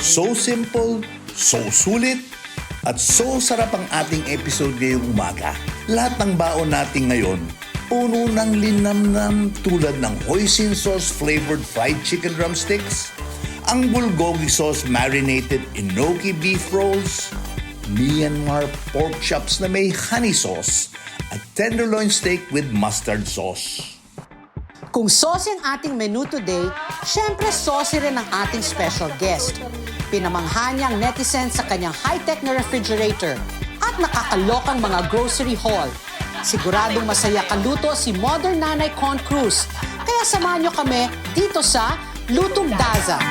So simple, so sulit, at so sarap ang ating episode ngayong umaga. Lahat ng baon natin ngayon, puno ng linamnam tulad ng hoisin sauce flavored fried chicken drumsticks, ang bulgogi sauce marinated enoki beef rolls, Myanmar pork chops na may honey sauce, at tenderloin steak with mustard sauce. Kung saucy ang ating menu today, syempre saucy rin ang ating special guest. Pinamangha niya ang netizens sa kanyang high-tech na refrigerator at nakakalokang mga grocery haul. Siguradong masaya kaluto si Modern Nanay Con Cruz. Kaya samahan niyo kami dito sa Lutong Daza.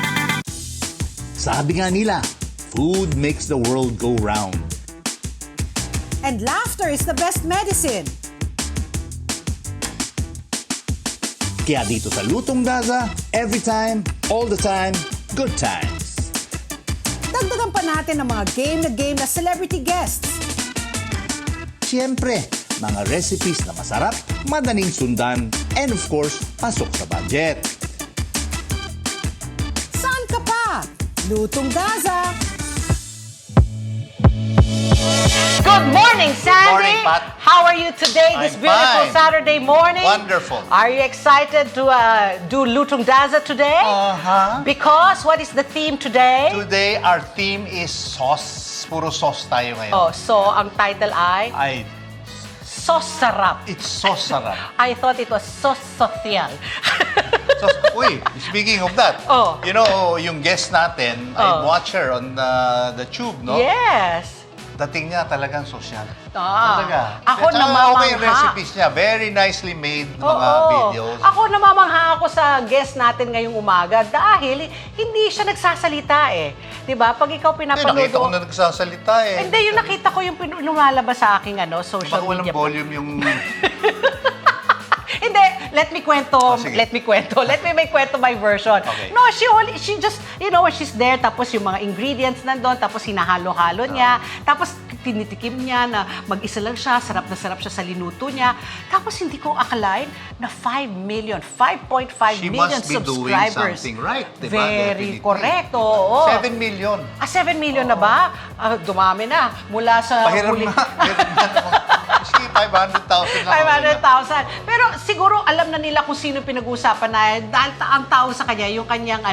Sabi nga nila, food makes the world go round. And laughter is the best medicine. Kaya dito sa Lutong Daza, every time, all the time, good times. Dagdagan pa natin ang mga game na celebrity guests. Siyempre, mga recipes na masarap, madaling sundan, and of course, pasok sa budget. Saan ka pa? Lutong Daza! Good morning, Sandy. Good morning, Pat. How are you today, this I'm beautiful fine. Saturday morning? Wonderful. Are you excited to do Lutong Daza today? Uh-huh. Because what is the theme today? Today, our theme is sauce. Puro sauce tayo ngayon. Oh, so ang title ay Ay, Sos Sarap. it's sauce sarap. I thought it was Sos Social. Uy, speaking of that, Oh. you know, yung guest natin, I Oh. watch her on the tube, no? Yes. Dating niya talagang sosyal. Ah. Talaga. Ako At saka namamangha. okay yung recipes niya. Very nicely made mga Oo. videos. Ako namamangha ako sa guest natin ngayong umaga dahil hindi siya nagsasalita eh. 'Di ba? Pag ikaw Hindi, pinapanood nakita ko na nagsasalita eh. Hindi, yung nakita ko yung lumalabas sa aking social Baka walang media. volume yung... Hindi, let me kwento. sige. Let me make kwento my version. Okay. No, she just, when she's there, tapos yung mga ingredients nandun, tapos hinahalo-halo niya, tapos tinitikim niya na mag-isa lang siya, sarap na sarap siya sa linuto niya. Tapos hindi ko akalain na 5 million, 5.5 She million must be doing subscribers. something right, diba? Very Definitely. correct, oo. 7 million. 7 million na ba? Dumami na. Mula sa Pahiram huli- na. Sige, 500,000 lang. 500,000. Pero siguro alam na nila kung sino pinag-uusapan na dahil ang tawag sa kanya, yung kanyang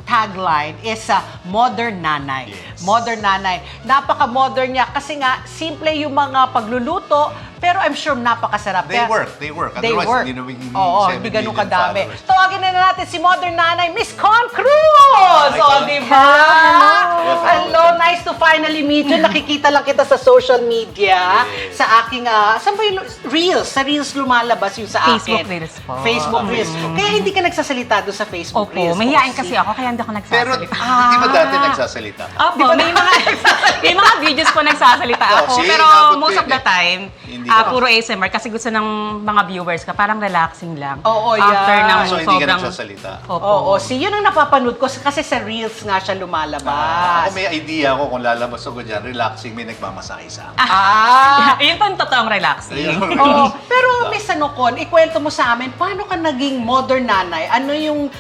tagline is Modern Nanay. Yes. Modern Nanay. Napaka-modern niya kasi nga simple yung mga pagluluto, pero I'm sure napakasarap. They Kaya- work. They Otherwise, work. hindi na magiging Oo, 7 hindi ganun million kadami. followers. Tawagin na natin si Modern Nanay, Miss Con Cruz! Hi, O, Con. di ba? Hello. Hello, nice to finally meet you. Nakikita lang kita sa social media, sa aking, saan ba yung Reels? Sa Reels lumalabas yung sa akin. Facebook Reels po. Facebook Reels. Facebook. Kaya hindi ka nagsasalita doon sa Facebook Opo, Reels. mahihain kasi ako kaya hindi ako Pero, nagsasalita. hindi ba dati nagsasalita? Opo, may mga videos po nagsasalita Oh, ako. see, Pero inabot ko most yun of the eh. time, Hindi ka. puro ASMR kasi gusto ng mga viewers ka, parang relaxing lang. Oo, After yan. ng So, hindi ka sobrang... nagsasalita? Opo. Oo, yun ang napapanood ko kasi sa Reels nga siya lumalabas. Ako may idea ko kung lalabas ako dyan, relaxing, may nagmamasahe sa akin. Yun po yung totoong relaxing. Ayun. Oo. Pero Miss Con, ikwento mo sa amin, paano ka naging modern nanay?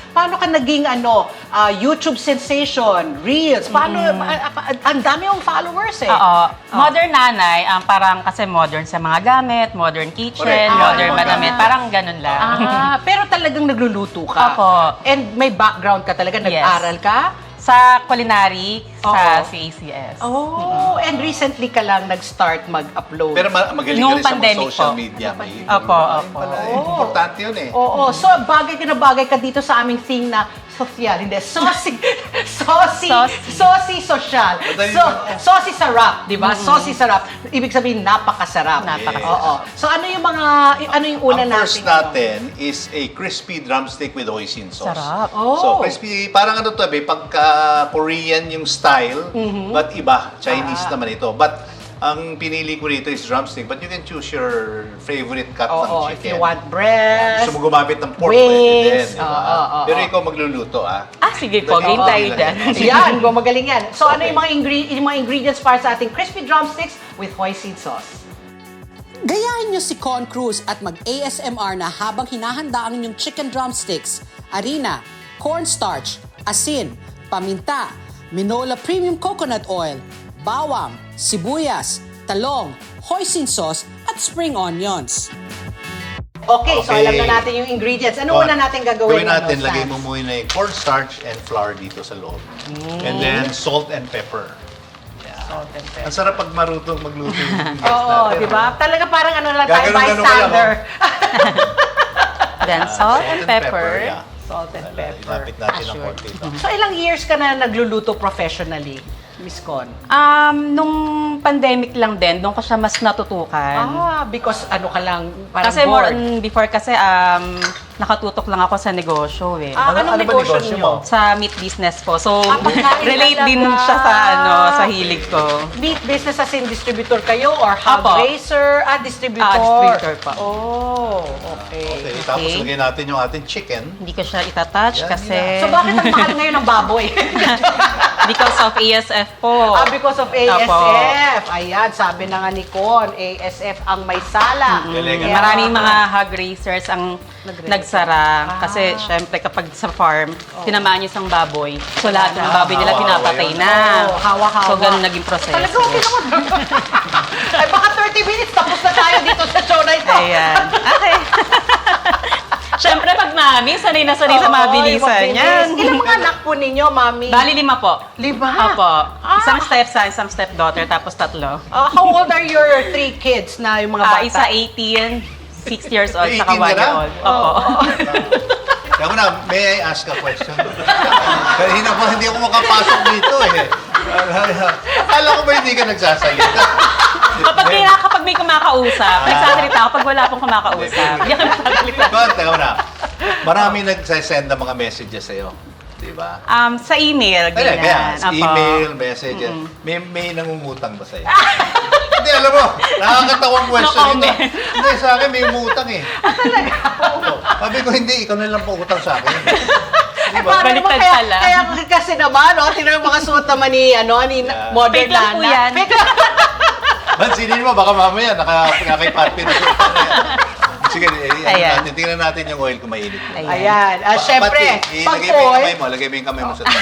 Paano ka naging YouTube sensation, Reels? Paano, ang dami yung followers eh. Oo. Modern nanay, parang kasi modern sa mga gamit, modern kitchen, Correct. modern Modern. madamit, parang ganun lang. Pero talagang nagluluto ka. Opo. And may background ka talaga, Yes. nag-aral ka? Sa culinary, sa Oo. CACS. Oh, and recently ka lang nag-start mag-upload. Pero magaling Nung ka rin sa mga pandemic social po. media. May, Opo, Ayun opo. pala, importante yun eh. Oo, so bagay ka dito sa aming thing na social, hindi, saucy social. Madali So, ba? saucy sarap, di ba? Saucy sarap. Ibig sabihin, napakasarap. Napakasarap. Oo. So, ano yung una Ang first natin? natin is a crispy drumstick with hoisin sauce. Sarap. Oh. So, crispy, parang pagka Korean yung style, but iba, Chinese naman ito. But, ang pinili ko rito is drumstick, but you can choose your favorite cut ng Oo, chicken. if you want breast, Gusto mo gumamit ng pork, wings, pwede din, di ba? oo. Pero ikaw magluluto, Sige po, Dali. game tayo Oo. dyan. Yan, gumagaling yan. So, ano Okay. yung mga ingredients para sa ating crispy drumsticks with hoisin sauce? Gayahin nyo si Con Cruz at mag-ASMR na habang hinahanda ang inyong chicken drumsticks, harina, cornstarch, asin, paminta, Minola Premium Coconut Oil, bawang, sibuyas, talong, hoisin sauce, at spring onions. Okay, so Okay. alam na natin yung ingredients. Ano una natin gagawin? Gawin natin, Sans? lagay mo muna yung cornstarch and flour dito sa loob. And then salt and pepper. Salt and pepper. Ang sarap pag magluto yung guest Oo, natin. di ba? Talaga parang ano lang tayo, Gaganon-ganon ka lang, bystander. Then salt and pepper. Yeah. Salt and pepper. Ilapit natin ng Sure. konti ito. So ilang years ka na nagluluto professionally, Miss Con? Nung pandemic lang din, doon ko siya mas natutukan. Because ano ka lang, parang Kasi more bored. before kasi nakatutok lang ako sa negosyo eh. Anong ano ba negosyo negosyo niyo? mo? Sa meat business po. So, pagkain relate din talaga. siya sa sa hilig ko. Meat business as in distributor kayo or hog Apo. raiser? Distributor. Distributor pa. Oh, okay. Okay, tapos lagay natin yung ating chicken. Hindi ko siya itatouch Yan, kasi So bakit ang mahal ngayon ng baboy? because of ASF po. Because of ASF. Ayan, sabi na nga ni Con, ASF ang may sala. Galing. Maraming mga hog raisers ang nagsara. Kasi syempre kapag sa farm, tinamaan yung isang baboy. So lahat ng baboy nila Hawa-hawa pinapatay yun. na. Oo, hawa-hawa. So ganun naging proseso. Talaga, okay naman. Ay, baka 30 minutes, tapos na tayo dito sa show na ito. Ayan. Okay. Syempre pag mami, sanay na sanay sa Oo, mabilisan yung yan. mabilis. Ilang mga anak po ninyo, Mami? Bali 5 po. 5? Opo. Isang stepson, isang stepdaughter, tapos 3. How old are your 3 kids na yung mga bata? Isa 18, 6 years old, saka 18 ka 1 year na? old. Opo. Kaya mo na, may I ask a question? Kanina po, hindi ako makapasok dito eh. Akala ko ba hindi ka nagsasalita? Kapag may kumakausap, nagsasalita ako. Pag wala pong kumakausap, hindi ako nagsasalita. Doon, teka mo na. Marami nagsasend ng mga messages sa'yo. Di ba? Sa email, Kaya, ganyan. Opo. email, messages. May nangungutang ba sa'yo? Hindi, alam mo, nakakatawang question No ito. comment. Hindi, sa akin may umutang eh. Talaga? Oo. Sabi ko, hindi, ikaw na lang po utang sa akin. Di ba? Paano naman Baliktad kaya, pala. kaya kasi naman, no? Tingnan yung mga suot naman ni, ni Yeah. Modern Fake lang po Nana. yan. Fake lang. Mansinin mo, baka mamaya nakakay-party na siya. Sige, Ayan. tingnan natin yung oil kung mainit. Ayan. Ayan. Syempre, pag Lagay mo yung kamay oil, mo, lagay mo yung kamay mo sa tabi.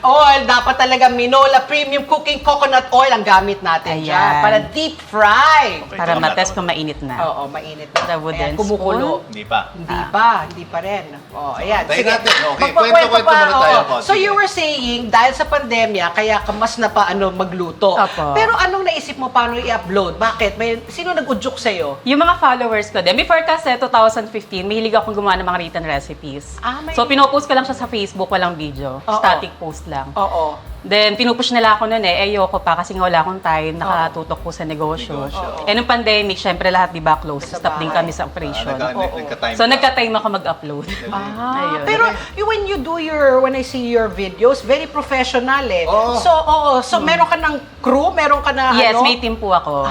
oil, dapat talaga Minola Premium Cooking Coconut Oil ang gamit natin Ayan. dyan. Para deep fry. Okay, Para tama na, matest tama kung mainit na. Oo, mainit na. The wooden Ayan, kumukulo. Hindi pa. Hindi pa, hindi pa rin. Oh, ayan. Tayo natin. Okay, Magpakwento kwento muna tayo. oo. So you were saying, dahil sa pandemya, kaya ka mas magluto. Opo. Pero anong naisip mo paano i-upload? Bakit? Sino nag-udyok sa'yo? Yung mga followers ko din. Before kasi, 2015, mahilig akong gumawa ng mga written recipes. So, pinopost ko lang siya sa Facebook, walang video. Oo. Static post lang. Oo. Then, pinupush nila ako noon ayoko pa kasi nga wala akong time, nakatutok po sa negosyo. Negosyo. Nung pandemic, syempre lahat di ba close, Sa stop din bahay. kami sa operation. Nagka-time. So, nagka-time ako mag-upload. Ayun. Pero when you do when I see your videos, very professional eh. Oo. So meron ka ng crew, meron ka na Yes, ano? may team po ako.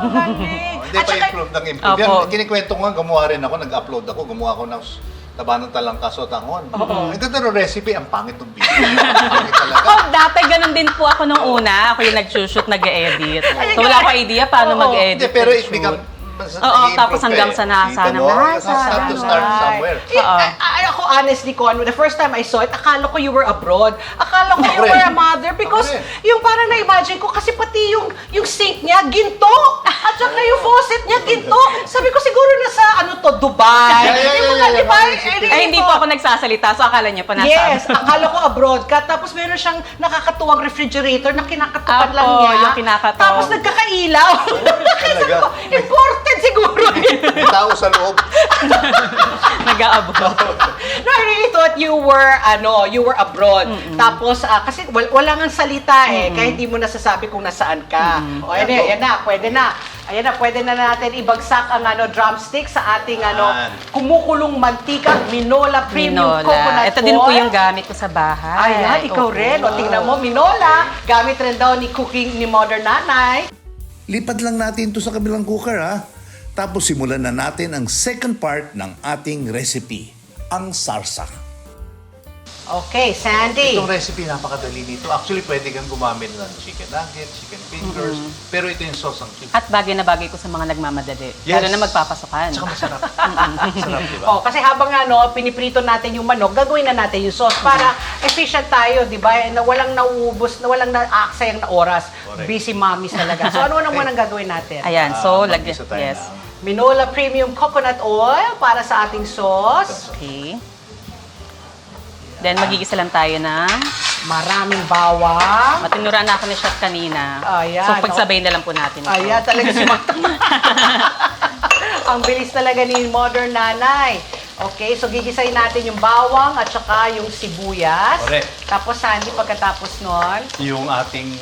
Galing. Hindi At pa saka, improve ng improve. Opo. Yan, kinikwento ko nga, gumawa rin ako, nag-upload ako, gumawa ako ng taba ng talangkaso tangon. Ang ganda ng recipe, ang pangit ng video. Ang pangit talaga. Oh, dati ganun din po ako nung una. Ako yung nag-shoot, nag-edit. So, wala ko idea paano Oo. Hindi, mag-edit. pero it nag-shoot. become Oo, tapos hanggang sa nasa na. ng nasa. Have to start somewhere. Ako honestly, Con, the first time I saw it, akala ko you were abroad. Akala ko you Ako were rin. a mother because Ako rin. yung parang na-imagine ko, kasi pati yung sink niya, ginto. At saka yung faucet niya, ginto. Sabi ko siguro nasa, Dubai. Yeah, Yung mga, yeah, di ba? yeah. Ay, hindi po ako nagsasalita. So, akala niyo pa nasa Yes, akala ko abroad ka. Tapos meron siyang nakakatuwang refrigerator na kinakatupan Apo, lang niya. yung kinakataw. Tapos nagkakailaw. Kaya sabi ko, imported siguro. May tao sa loob. nag-aabot. No, I really thought you were abroad. Tapos, kasi wala nga salita eh. Kaya hindi mo nasasabi kung nasaan ka. O, ayan na, pwede na. Ayan na, pwede na natin ibagsak ang drumstick sa ating Yan. kumukulong mantika, Minola Premium Minola. Coconut Ito din po Oil. yung gamit ko sa bahay. Ayan, ikaw Opo. rin. O, tingnan mo, Minola. Gamit rin daw ni cooking ni Modern Nanay. Lipad lang natin ito sa kabilang cooker ha. Tapos simulan na natin ang second part ng ating recipe, ang sarsa. Okay, Sandy. Itong recipe napakadali dito. Actually, pwede kang gumamit ng chicken nuggets, chicken fingers, pero ito yung sauce ang At bagay na bagay ko sa mga nagmamadali. Yes. Lalo na magpapasukan. Tsaka masarap. Masarap, di ba? Oh, kasi habang piniprito natin yung manok, gagawin na natin yung sauce para efficient tayo, di ba? Na walang nauubos, na walang naaksayang na oras. Correct. Busy mommies talaga. So ano naman ang gagawin natin? Ayan, so mag-isa tayo yes. ng- Minola Premium Coconut Oil para sa ating sauce. Okay. Then magigisa lang tayo ng Maraming bawang. matinuran na ako ni Chef kanina. Ayan, So pagsabay na lang po natin. ito. Ayan, talaga si Ang bilis talaga ni Modern Nanay. Okay, so gigisayin natin yung bawang at saka yung sibuyas. Correct. Tapos, Sandy, pagkatapos nun, Yung ating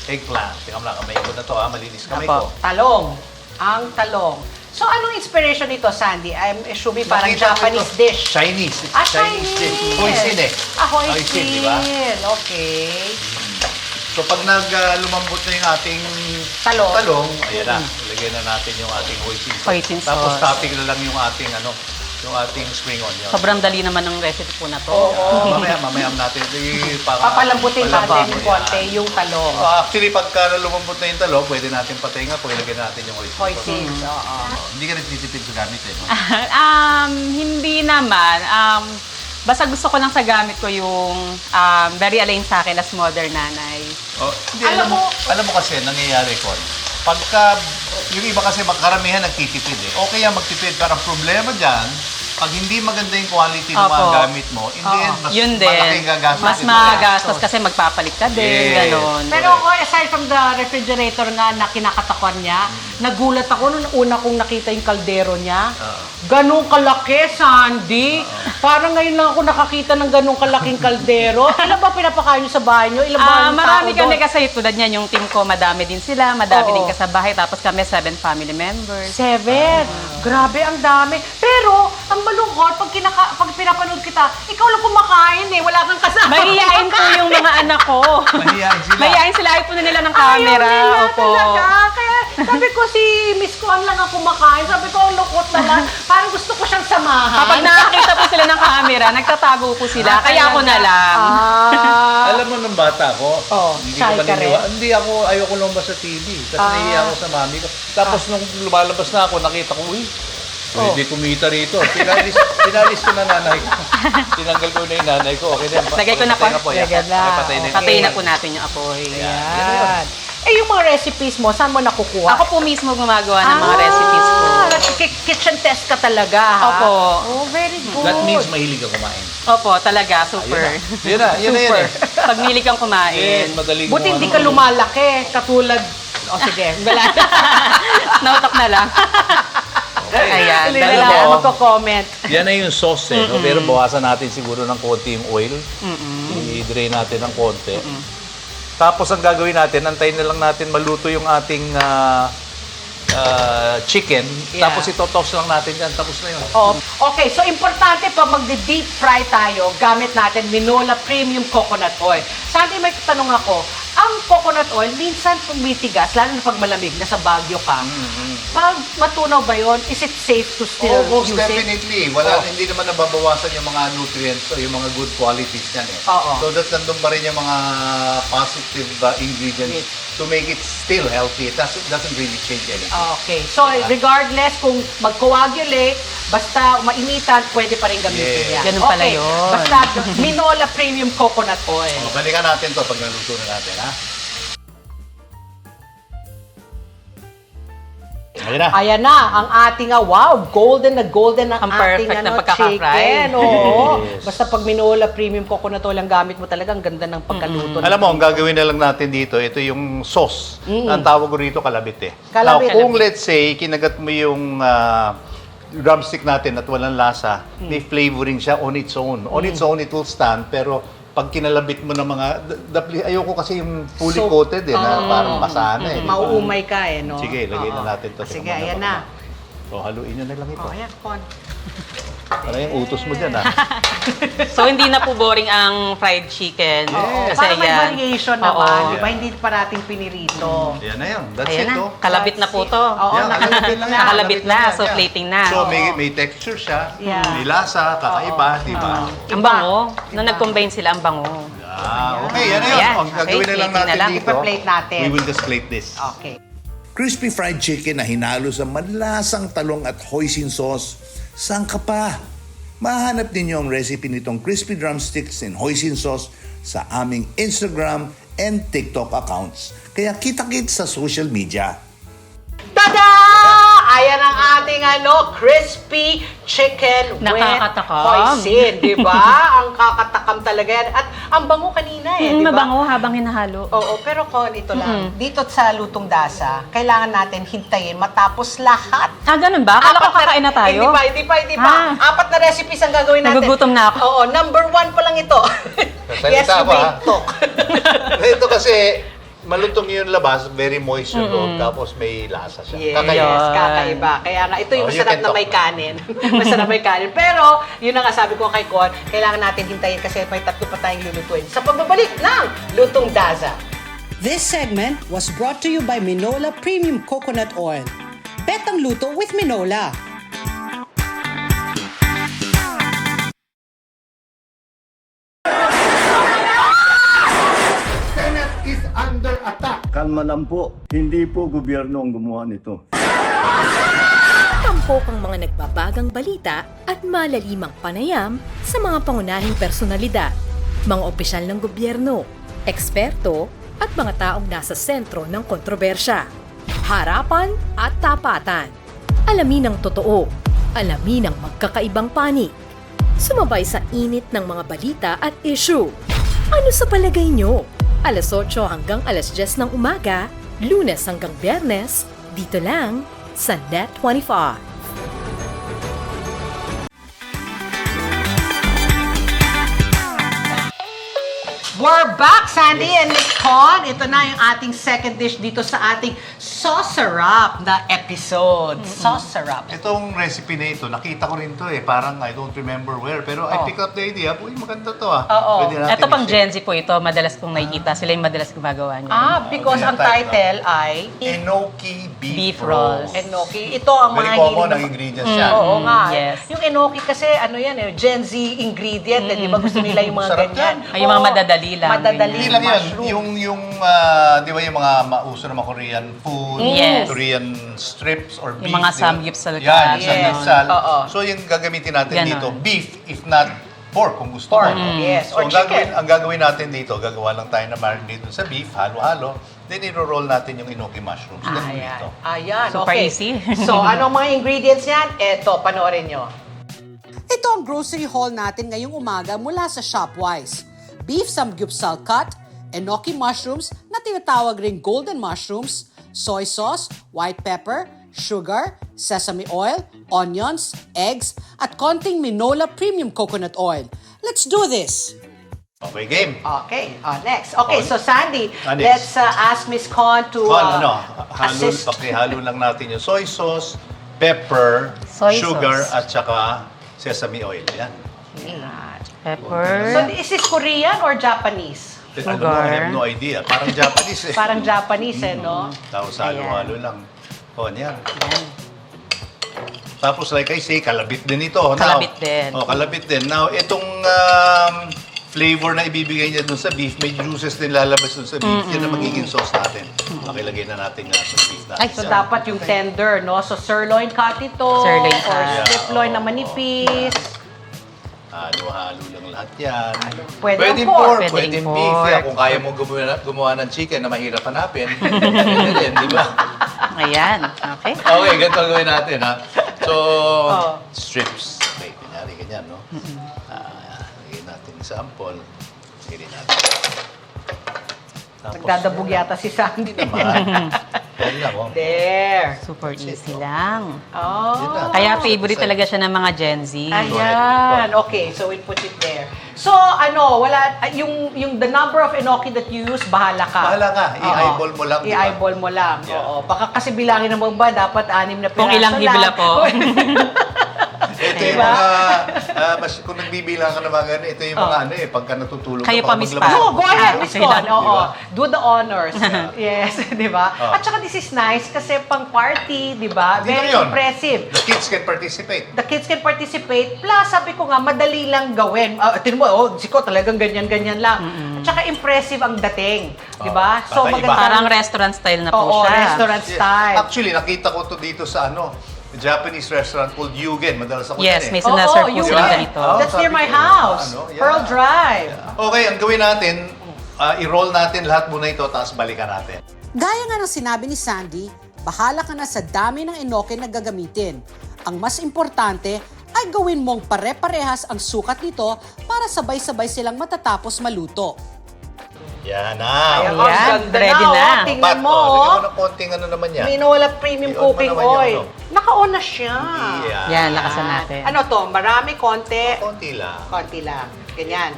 eggplant. Tingnan mo na, kamay ko na to, malinis kamay Apo. ko. talong. Ang talong. So, anong inspiration nito, Sandy? I'm assuming parang Nakita ko Japanese ito. dish. Chinese. Ah, Chinese. dish. Hoisin eh. Ah, hoisin. di ba? Okay. So pag lumambot na yung ating Talong. ayan na, ilagay na natin yung ating hoisin sauce. Hoisin Tapos sauce. topping na lang yung ating yung ating spring onion. Sobrang dali naman ng recipe po na to. Oo. Mamaya natin Papalambutin natin yung konti yan. yung talong. Actually, pagka lumambot na yung talong, pwede natin patayin nga po, ilagay natin yung hoisin sauce. Hoisin. Oo. Hindi ka nagtitipid sa gamit eh. No? Hindi naman. Basta gusto ko lang sa gamit ko yung very align sa akin as modern nanay. Hindi, alam mo kasi, nangyayari ko, pagka, yung iba kasi karamihan nagtitipid eh. Okay yan magtipid, pero ang problema dyan, pag hindi maganda yung quality ng mga Opo. gamit mo, in the end, mas Yun malaking din. gagastos. Mas ito. magastos kasi magpapalit ka din, Yes. ganon. Pero ako, aside from the refrigerator nga na kinakatakwan niya, nagulat ako nung una kong nakita yung kaldero niya. Ganong kalaki, Sandy. Parang ngayon lang ako nakakita ng ganong kalaking kaldero. Ilan ba pinapakain niyo sa bahay niyo? Ilan ba ang Marami tao kami doon? kasi tulad niyan, yung team ko, madami din sila, madami Oo. din kasabahay, tapos kami 7 family members. 7. Grabe, ang dami. Pero, ang malungkot, pag pinapanood kita, ikaw lang kumakain eh. Wala kang kasama. Mahihain po yung mga anak ko. Mahihain sila. Mahihain sila, ayaw po na nila ng Ayaw camera. nila Opo. talaga. Kaya sabi ko si Miss Kuan lang ang kumakain. Sabi ko, ang lukot naman. Parang gusto ko siyang samahan. Kapag nakakita po sila ng camera, nagtatago po sila. Kaya ako na lang. Alam mo, nung bata ko, Oh, hindi shy ko ka rin? Hindi ako, ayoko lumabas sa TV. Kasi nahihiya ako sa mami ko. Tapos nung lumalabas na ako, nakita ko, uy, pwede kumita rito. Pinalis ko na nanay ko. Tinanggal ko na yung nanay ko. Okay na yan. Lagay ko na po. Yan. Lagyan na. Okay, patay na yun. Patayin na po natin yung apoy. Yan. Eh, yung mga recipes mo, saan mo nakukuha? Ako po mismo gumagawa ng mga recipes ko. Kitchen test ka talaga, ha? Opo. Oh, very good. That means mahilig ka kumain. Opo, talaga, super. Yun na, yan Super. eh. Pag milig kang Yes, kumain. madaling Buti mo, hindi ka lumalaki, katulad... O, sige. Wala. Nautak na lang. Ayan. Hindi Alam na mo, lang magko-comment. Yan na yung sauce eh. No? Pero bawasan natin siguro ng konti yung oil. I-drain natin ng konti. Tapos ang gagawin natin, antayin na lang natin maluto yung ating chicken. Yeah. Tapos ito-toss lang natin yan. Tapos na yun. Oh, okay, so importante pa magde-deep fry tayo, gamit natin Minola Premium Coconut Oil. Sandy, may tanong ako, ang coconut oil, minsan tumitigas, lalo na pag malamig, nasa Baguio ka. Pag matunaw ba yun, is it safe to still Most use it? definitely. Hindi naman nababawasan yung mga nutrients o yung mga good qualities niyan eh. Oo. So that nandun pa rin yung mga positive ingredients to make it still healthy. It doesn't really change anything. Okay, so regardless kung mag-coagulate, basta mainitan, pwede pa rin gamitin Yes. yan. Ganun pala Okay, yun. Basta Minola Premium Coconut Oil. Balikan natin to pag naluto na natin, ha? Ayan na. Ayan na, ang ating, wow, golden na ang Ang ating perfect na pagkaka-fry. chicken. Oo. Yes. Basta pag Minola Premium Coconut Oil ang gamit mo talaga, ang ganda ng pagkaluto. Alam mo, ang gagawin na lang natin dito, ito yung sauce. Ang tawag ko rito, kalabit eh. Kalabit. Now, kung let's say, kinagat mo yung drumstick natin at walang lasa, may flavoring siya on its own. On its own, it will stand, pero pag kinalabit mo ng mga, ayoko kasi yung fully So, coated eh, na parang masana eh. di ba? Mauumay ka eh, no? Sige, lagay na Oo. natin to. Sige, Tingnan mo ayan na. na. So, haluin nyo na lang ito. Oh, ayan, Con. Para yung utos mo dyan, ha? So, hindi na po boring ang fried chicken. Yes. Parang may ayan. variation Oo. naman, di ba? Hindi parating pinirito. Yan na yan. That's Ayan it, na. oh. Kalabit na po to. Oo, Yan, nakalabit lang yan. Nakalabit na. So, yan. plating na. So, may texture siya. Yeah. May lasa, kakaiba, di ba? Ang bango. Nung nag-combine sila, ang bango. Okay, yan na yun. Ayan. Ang gagawin na lang Okay, plating na natin lang. dito. Ipa-plate natin. We will just plate this. Okay. Crispy fried chicken na hinalo sa malasang talong at hoisin sauce. Saan ka pa? Mahanap ninyo ang recipe nitong crispy drumsticks and hoisin sauce sa aming Instagram and TikTok accounts. Kaya kita-kits sa social media. Tada! Ayan ang ating crispy chicken with Nakakatakam. hoisin, di ba? Ang kakatakam talaga yan. At ang bango kanina di ba? Mabango habang hinahalo. Oo, pero Con, ito lang. Dito sa Lutong Dasa, kailangan natin hintayin matapos lahat. Ganun ba? Akala ko kakain na tayo. Hindi pa. 4 na recipes ang gagawin natin. Nagugutom na ako. Oo, number 1 pa lang ito. Yes, Sasalita you ako, may ha? talk. Ito kasi, malutong yung labas, very moist yung loob, tapos may lasa siya. Yes, kakaiba. Kaya nga, ito yung Oh, you masarap can na talk may na. kanin. Masarap may kanin. Pero, yun ang sabi ko kay Con, kailangan natin hintayin kasi may 3 pa tayong lulutuin. Sa pagbabalik ng Lutong Daza. This segment was brought to you by Minola Premium Coconut Oil. Betang luto with Minola. Kalma lang po, hindi po gobyerno ang gumawa nito. Tampok ang mga nagbabagang balita at malalimang panayam sa mga pangunahing personalidad, mga opisyal ng gobyerno, eksperto at mga taong nasa sentro ng kontrobersya. Harapan at tapatan. Alamin ang totoo. Alamin ang magkakaibang panig. Sumabay sa init ng mga balita at issue. Ano sa palagay nyo? Alas 8 hanggang alas 10 ng umaga, Lunes hanggang Biyernes, dito lang sa Net25. We're back, Sandy and Miss Con. Ito na yung ating second dish dito sa ating Sauce-Sarap na episode. Sauce-Sarap. Itong recipe na ito, nakita ko rin to Parang I don't remember where. Pero I pick up the idea. Uy, maganda to Oo. Pwede natin Ito pang i-share. Gen Z po ito. Madalas kong nakikita. Sila yung madalas gumagawa niya. Because ang title ay Enoki Beef beef, rolls. enoki. Ito ang Very mga common ang hilig- ingredients yan. Oo nga. yes. Yung enoki kasi Gen Z ingredient. Di ba gusto nila yung mga Sarap ganyan? yan. Ay, yung mga Oo, madadali lang. Madadali. Hindi lang yun. Mushroom. Di ba yung mga mauso na mga Korean food, Yes. Korean strips or beef. Yung mga di ba? samgyeopsal. Yan, Yes. samgyeopsal. Oo. So yung gagamitin natin Ganon. dito, beef, if not pork, kung gusto Pork, mo. yes. So Or ang gagawin natin dito, gagawa lang tayo na marinade dun sa beef, halo-halo. Then iro-roll natin yung enoki mushrooms. Then dito. Ayan, Super okay. easy. So, anong mga ingredients yan? Eto, panoorin nyo. Ito ang grocery haul natin ngayong umaga mula sa Shopwise. Beef samgyeopsal cut, enoki mushrooms na tinatawag ring golden mushrooms, soy sauce, white pepper, sugar, sesame oil, onions, eggs, at konting Minola Premium Coconut Oil. Let's do this! Okay, game. Okay, next. Okay, so Sandy, Next. let's ask Miss Con to assist. Pakihalo lang natin yung soy sauce, pepper, Soy sugar, sauce. at saka sesame oil. Yan. Pepper. So, is this Korean or Japanese? Alam mo, I have no idea. Parang Japanese Parang Japanese, no? Tapos halo-halo lang. Yan. Tapos like I say, kalabit din ito. Kalabit din. Kalabit din. Now, itong flavor na ibibigay niya dun sa beef, may juices din lalabas dun sa beef. Yan ang magiging sauce natin. Pakilagay na natin nga sa beef natin. So, dapat yung tender, no? So, sirloin cut ito. Sirloin Or cut. strip loin na manipis. Halo-halo lang lahat yan. Pwede Pwede pork. pork, Pwede pwede pork. beef. Yan. Kung kaya mo gumawa ng chicken na mahirap hanapin, pwede din, di ba? Ayan. Okay. Okay, ganito ang gawin natin, ha? So, strips. Okay, kunyari ganyan, no? Lagyan natin yung sample. Lagyan natin. Tapos, Nagdadabog yata si Sandy. naman. Yan lang, oh. There. Super easy lang. Oh. Kaya favorite talaga siya ng mga Gen Z. Ayan. Okay, so we'll put it there. So, yung the number of enoki that you use, bahala ka. Bahala ka. I-eyeball mo lang, di ba? I-eyeball mo lang. Yeah. Oo. Baka kasi bilangin naman ba, dapat 6 na piraso Kung ilang lang. hibla po. Ito yung Diba? mga, kung nagbibilang ka ng mga ganun, ito yung mga pagka natutulog Kayo ka, pa, Miss maglabas. Pat. No, go ahead, Miss Okay Con. lang. Oo. Diba? Do the honors. Yes, di ba? Oh. At saka this is nice kasi pang party, di ba? Hindi Very lang yun. impressive. The kids can participate. The kids can participate. Plus, sabi ko nga, madali lang gawin. Tinan mo, Zico, talagang ganyan-ganyan lang. At saka impressive ang dating. Di ba? Oh, kakaiba. Parang restaurant style na po Oo, siya. restaurant Yes. style. Actually, nakita ko to dito sa Japanese restaurant called Yugen. Madalas ako Yes, dyan may Oo, sinaserve po you silang can. ganito. That's near my house. Yeah. Pearl Drive. Okay, ang gawin natin, i-roll natin lahat muna ito, tapos balikan natin. Gaya nga ng sinabi ni Sandy, bahala ka na sa dami ng enoke na gagamitin. Ang mas importante ay gawin mong pare-parehas ang sukat nito para sabay-sabay silang matatapos maluto. Yan na. Ayan, Ayan, ang ganda ready na. na. Oh. Tingnan mo. Lagyan mo Oh. ng konting naman yan. May nawala premium I-on mo cooking naman yung oil. Naka-on na siya. Yan, lakasan natin. Ano to? Marami, konti. Konti lang. Konti lang. Ganyan.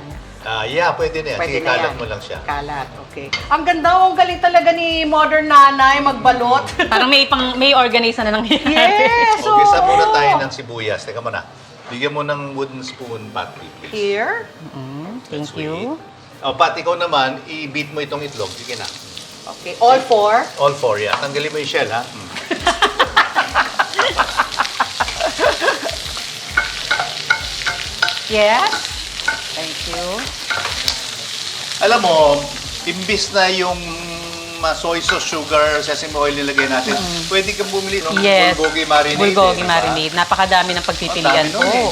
Yeah, pwede na yan. Pwede Sige, na kalat yan. mo lang siya. Kalat, okay. Ang ganda, ang galing talaga ni modern nanay magbalot. Parang may organize na nangyayari. Yes! Umpisa oo. muna tayo ng sibuyas. Teka muna. Bigyan mo ng wooden spoon, Pat, please. Here. Thank Sweet. you. Pat, ikaw naman, i-beat mo itong itlog. Sige na. Okay, all four. All four, yeah. Tanggalin mo yung shell, ha? Yes. Thank you. Alam mo, imbis na yung soy sauce, sugar, sesame oil nilagay natin, pwede kang bumili ng Yes. bulgogi marinade. Bulgogi diba? marinade. Napakadami ng pagpipilian Ang dami po. nun eh.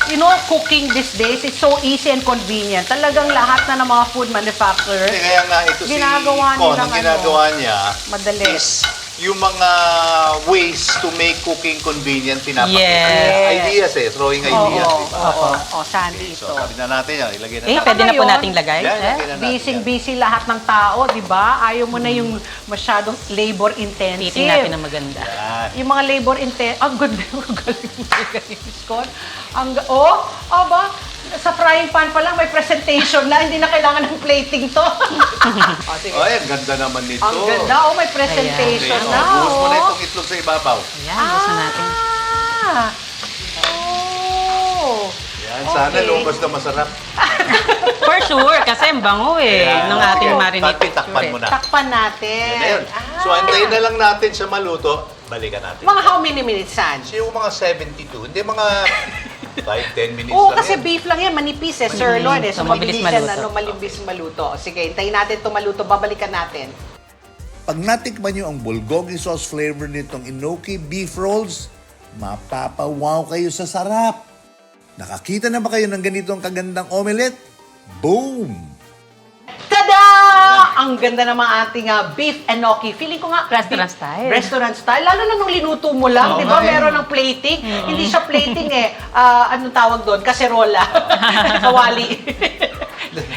You know, cooking these days, it's so easy and convenient. Talagang lahat na ng mga food manufacturers, Hindi, kaya nga ito Ginagawa si Con, nilang ang ginagawa niya madali. is yung mga ways to make cooking convenient, pinapakita. Yes. Ideas throwing ideas, Oo, di ba? oo, oo. Sandy So, ito. sabi na natin yan, ilagay na Eh, natin. pwede na po ngayon, nating lagay, Yan, chef. lagay na natin yan. Busy-busy lahat ng tao, di ba? Ayaw mo na yung masyadong labor-intensive. Piting natin ng maganda. Yan. Yung mga labor-intensive, ang ganda yung galing mo galing, Miss Con. Aba, sa frying pan pa lang may presentation na, hindi na kailangan ng plating to. Sige. Ay, ang ganda naman nito. Ang ganda, may presentation Okay, na. buhos mo na itong itlog sa ibabaw. Ayan, gusto natin. Ah! Oh! Yan, sana Okay. lumabas na masarap. For sure, kasi ang bango Ayan. ng ating Okay. marinade. Pati, takpan mo na. Takpan natin. Yan na yun. So, antayin na lang natin siya maluto. Balikan natin. Mga how many minutes, San? So, yung mga 72, hindi mga 5-10 minutes Oo, lang kasi yan. beef lang yan, manipis sirloin eh. So, So, mabilis mabilis yan, maluto. mabilis maluto. Sige, hintayin natin ito maluto, babalikan natin. Pag natikman nyo ang bulgogi sauce flavor nitong Enoki beef rolls, mapapawaw kayo sa sarap. Nakakita na ba kayo ng ganitong kagandang omelette? Boom! Tada! Ang ganda naman ating beef enoki. Feeling ko nga Restaurant beef- style. Restaurant style. Lalo na nung linuto mo lang, Oo di ba? nga eh. Meron ng plating. Hindi siya plating eh. Anong tawag doon? Kaserola. Kawali.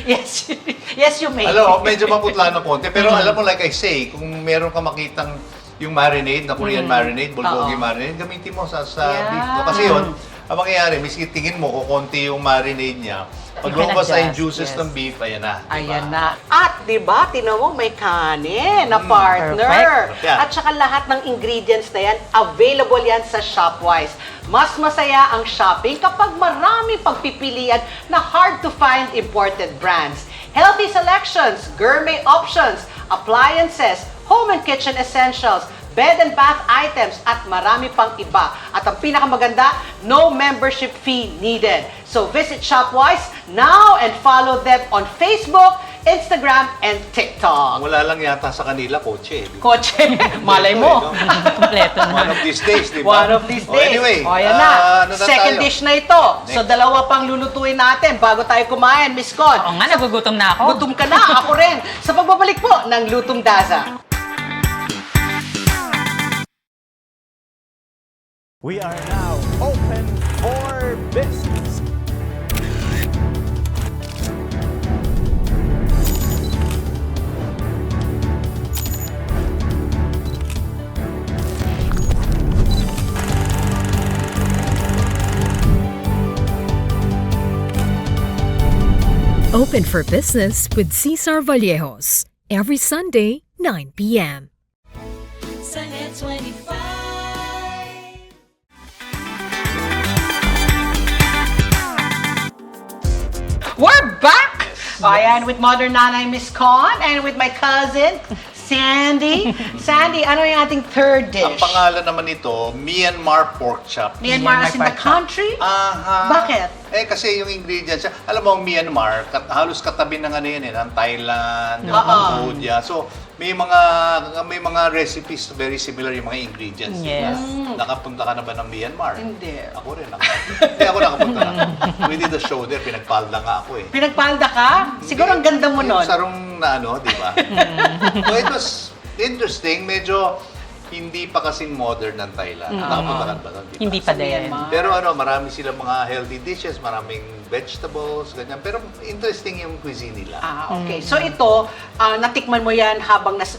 Yes. Yes, you may. Alam mo, medyo maputla ng konti. Pero alam mo, like I say, kung meron ka makitang yung marinade, na Korean marinade, bulgogi Oo. marinade, gamitin mo sa Yeah. beef mo. Kasi yun, ang mangyayari, miski tingin mo, kukunti yung marinade niya, pag You can lumabas na yung adjust, juices yes. ng beef, ayan na. diba? Ayan na. At, di ba, tinan mo, may kanin na partner. perfect. Yeah. At saka lahat ng ingredients na yan, available yan sa Shopwise. Mas masaya ang shopping kapag marami pagpipilian na hard to find imported brands. Healthy selections, gourmet options, appliances, home and kitchen essentials, bed and bath items, at marami pang iba. At ang pinakamaganda, no membership fee needed. So visit Shopwise now and follow them on Facebook, Instagram, and TikTok. Wala lang yata sa kanila, kotse. di ba? Kotse, malay mo. Kompleto One na. of these days, di ba? One of these Oh, days. anyway, O, ayan na. ano Second tayo? dish na ito. So, Next. dalawa pang lulutuin natin bago tayo kumain, Miss Con. Oo nga, nagugutom na ako. Gutom ka na, ako rin. Sa pagbabalik po ng Lutong Daza. We are now open for business. Open for business with Cesar Vallejos. Every Sunday, 9 p.m. Sunday 25. We're back! Ayan, with Modern Nanay Miss Con and with my cousin, Sandy. Sandy, ano yung ating third dish? Ang pangalan naman nito, Myanmar pork chop. Myanmar as in the country? Aha. Bakit? Kasi yung ingredients, alam mo, ang Myanmar, halos katabi ng ano yun, ng Thailand, ng Oo. Cambodia. So, may mga recipes very similar yung mga ingredients. Yes. Nakapunta ka na ba ng Myanmar? Hindi. Ako rin. Hindi ako nakapunta na. We did the show there, pinagpalda nga ako eh. Pinagpalda ka? Siguro ang ganda mo nun. Yung sarong na ano, di ba? So it was interesting, medyo hindi pa kasing modern ng Thailand. Nakapunta ka ba doon? Di ba? Hindi pa Sa din. Myanmar. Pero marami silang mga healthy dishes, maraming vegetables, ganyan. Pero interesting yung cuisine nila. Okay. So ito, natikman mo yan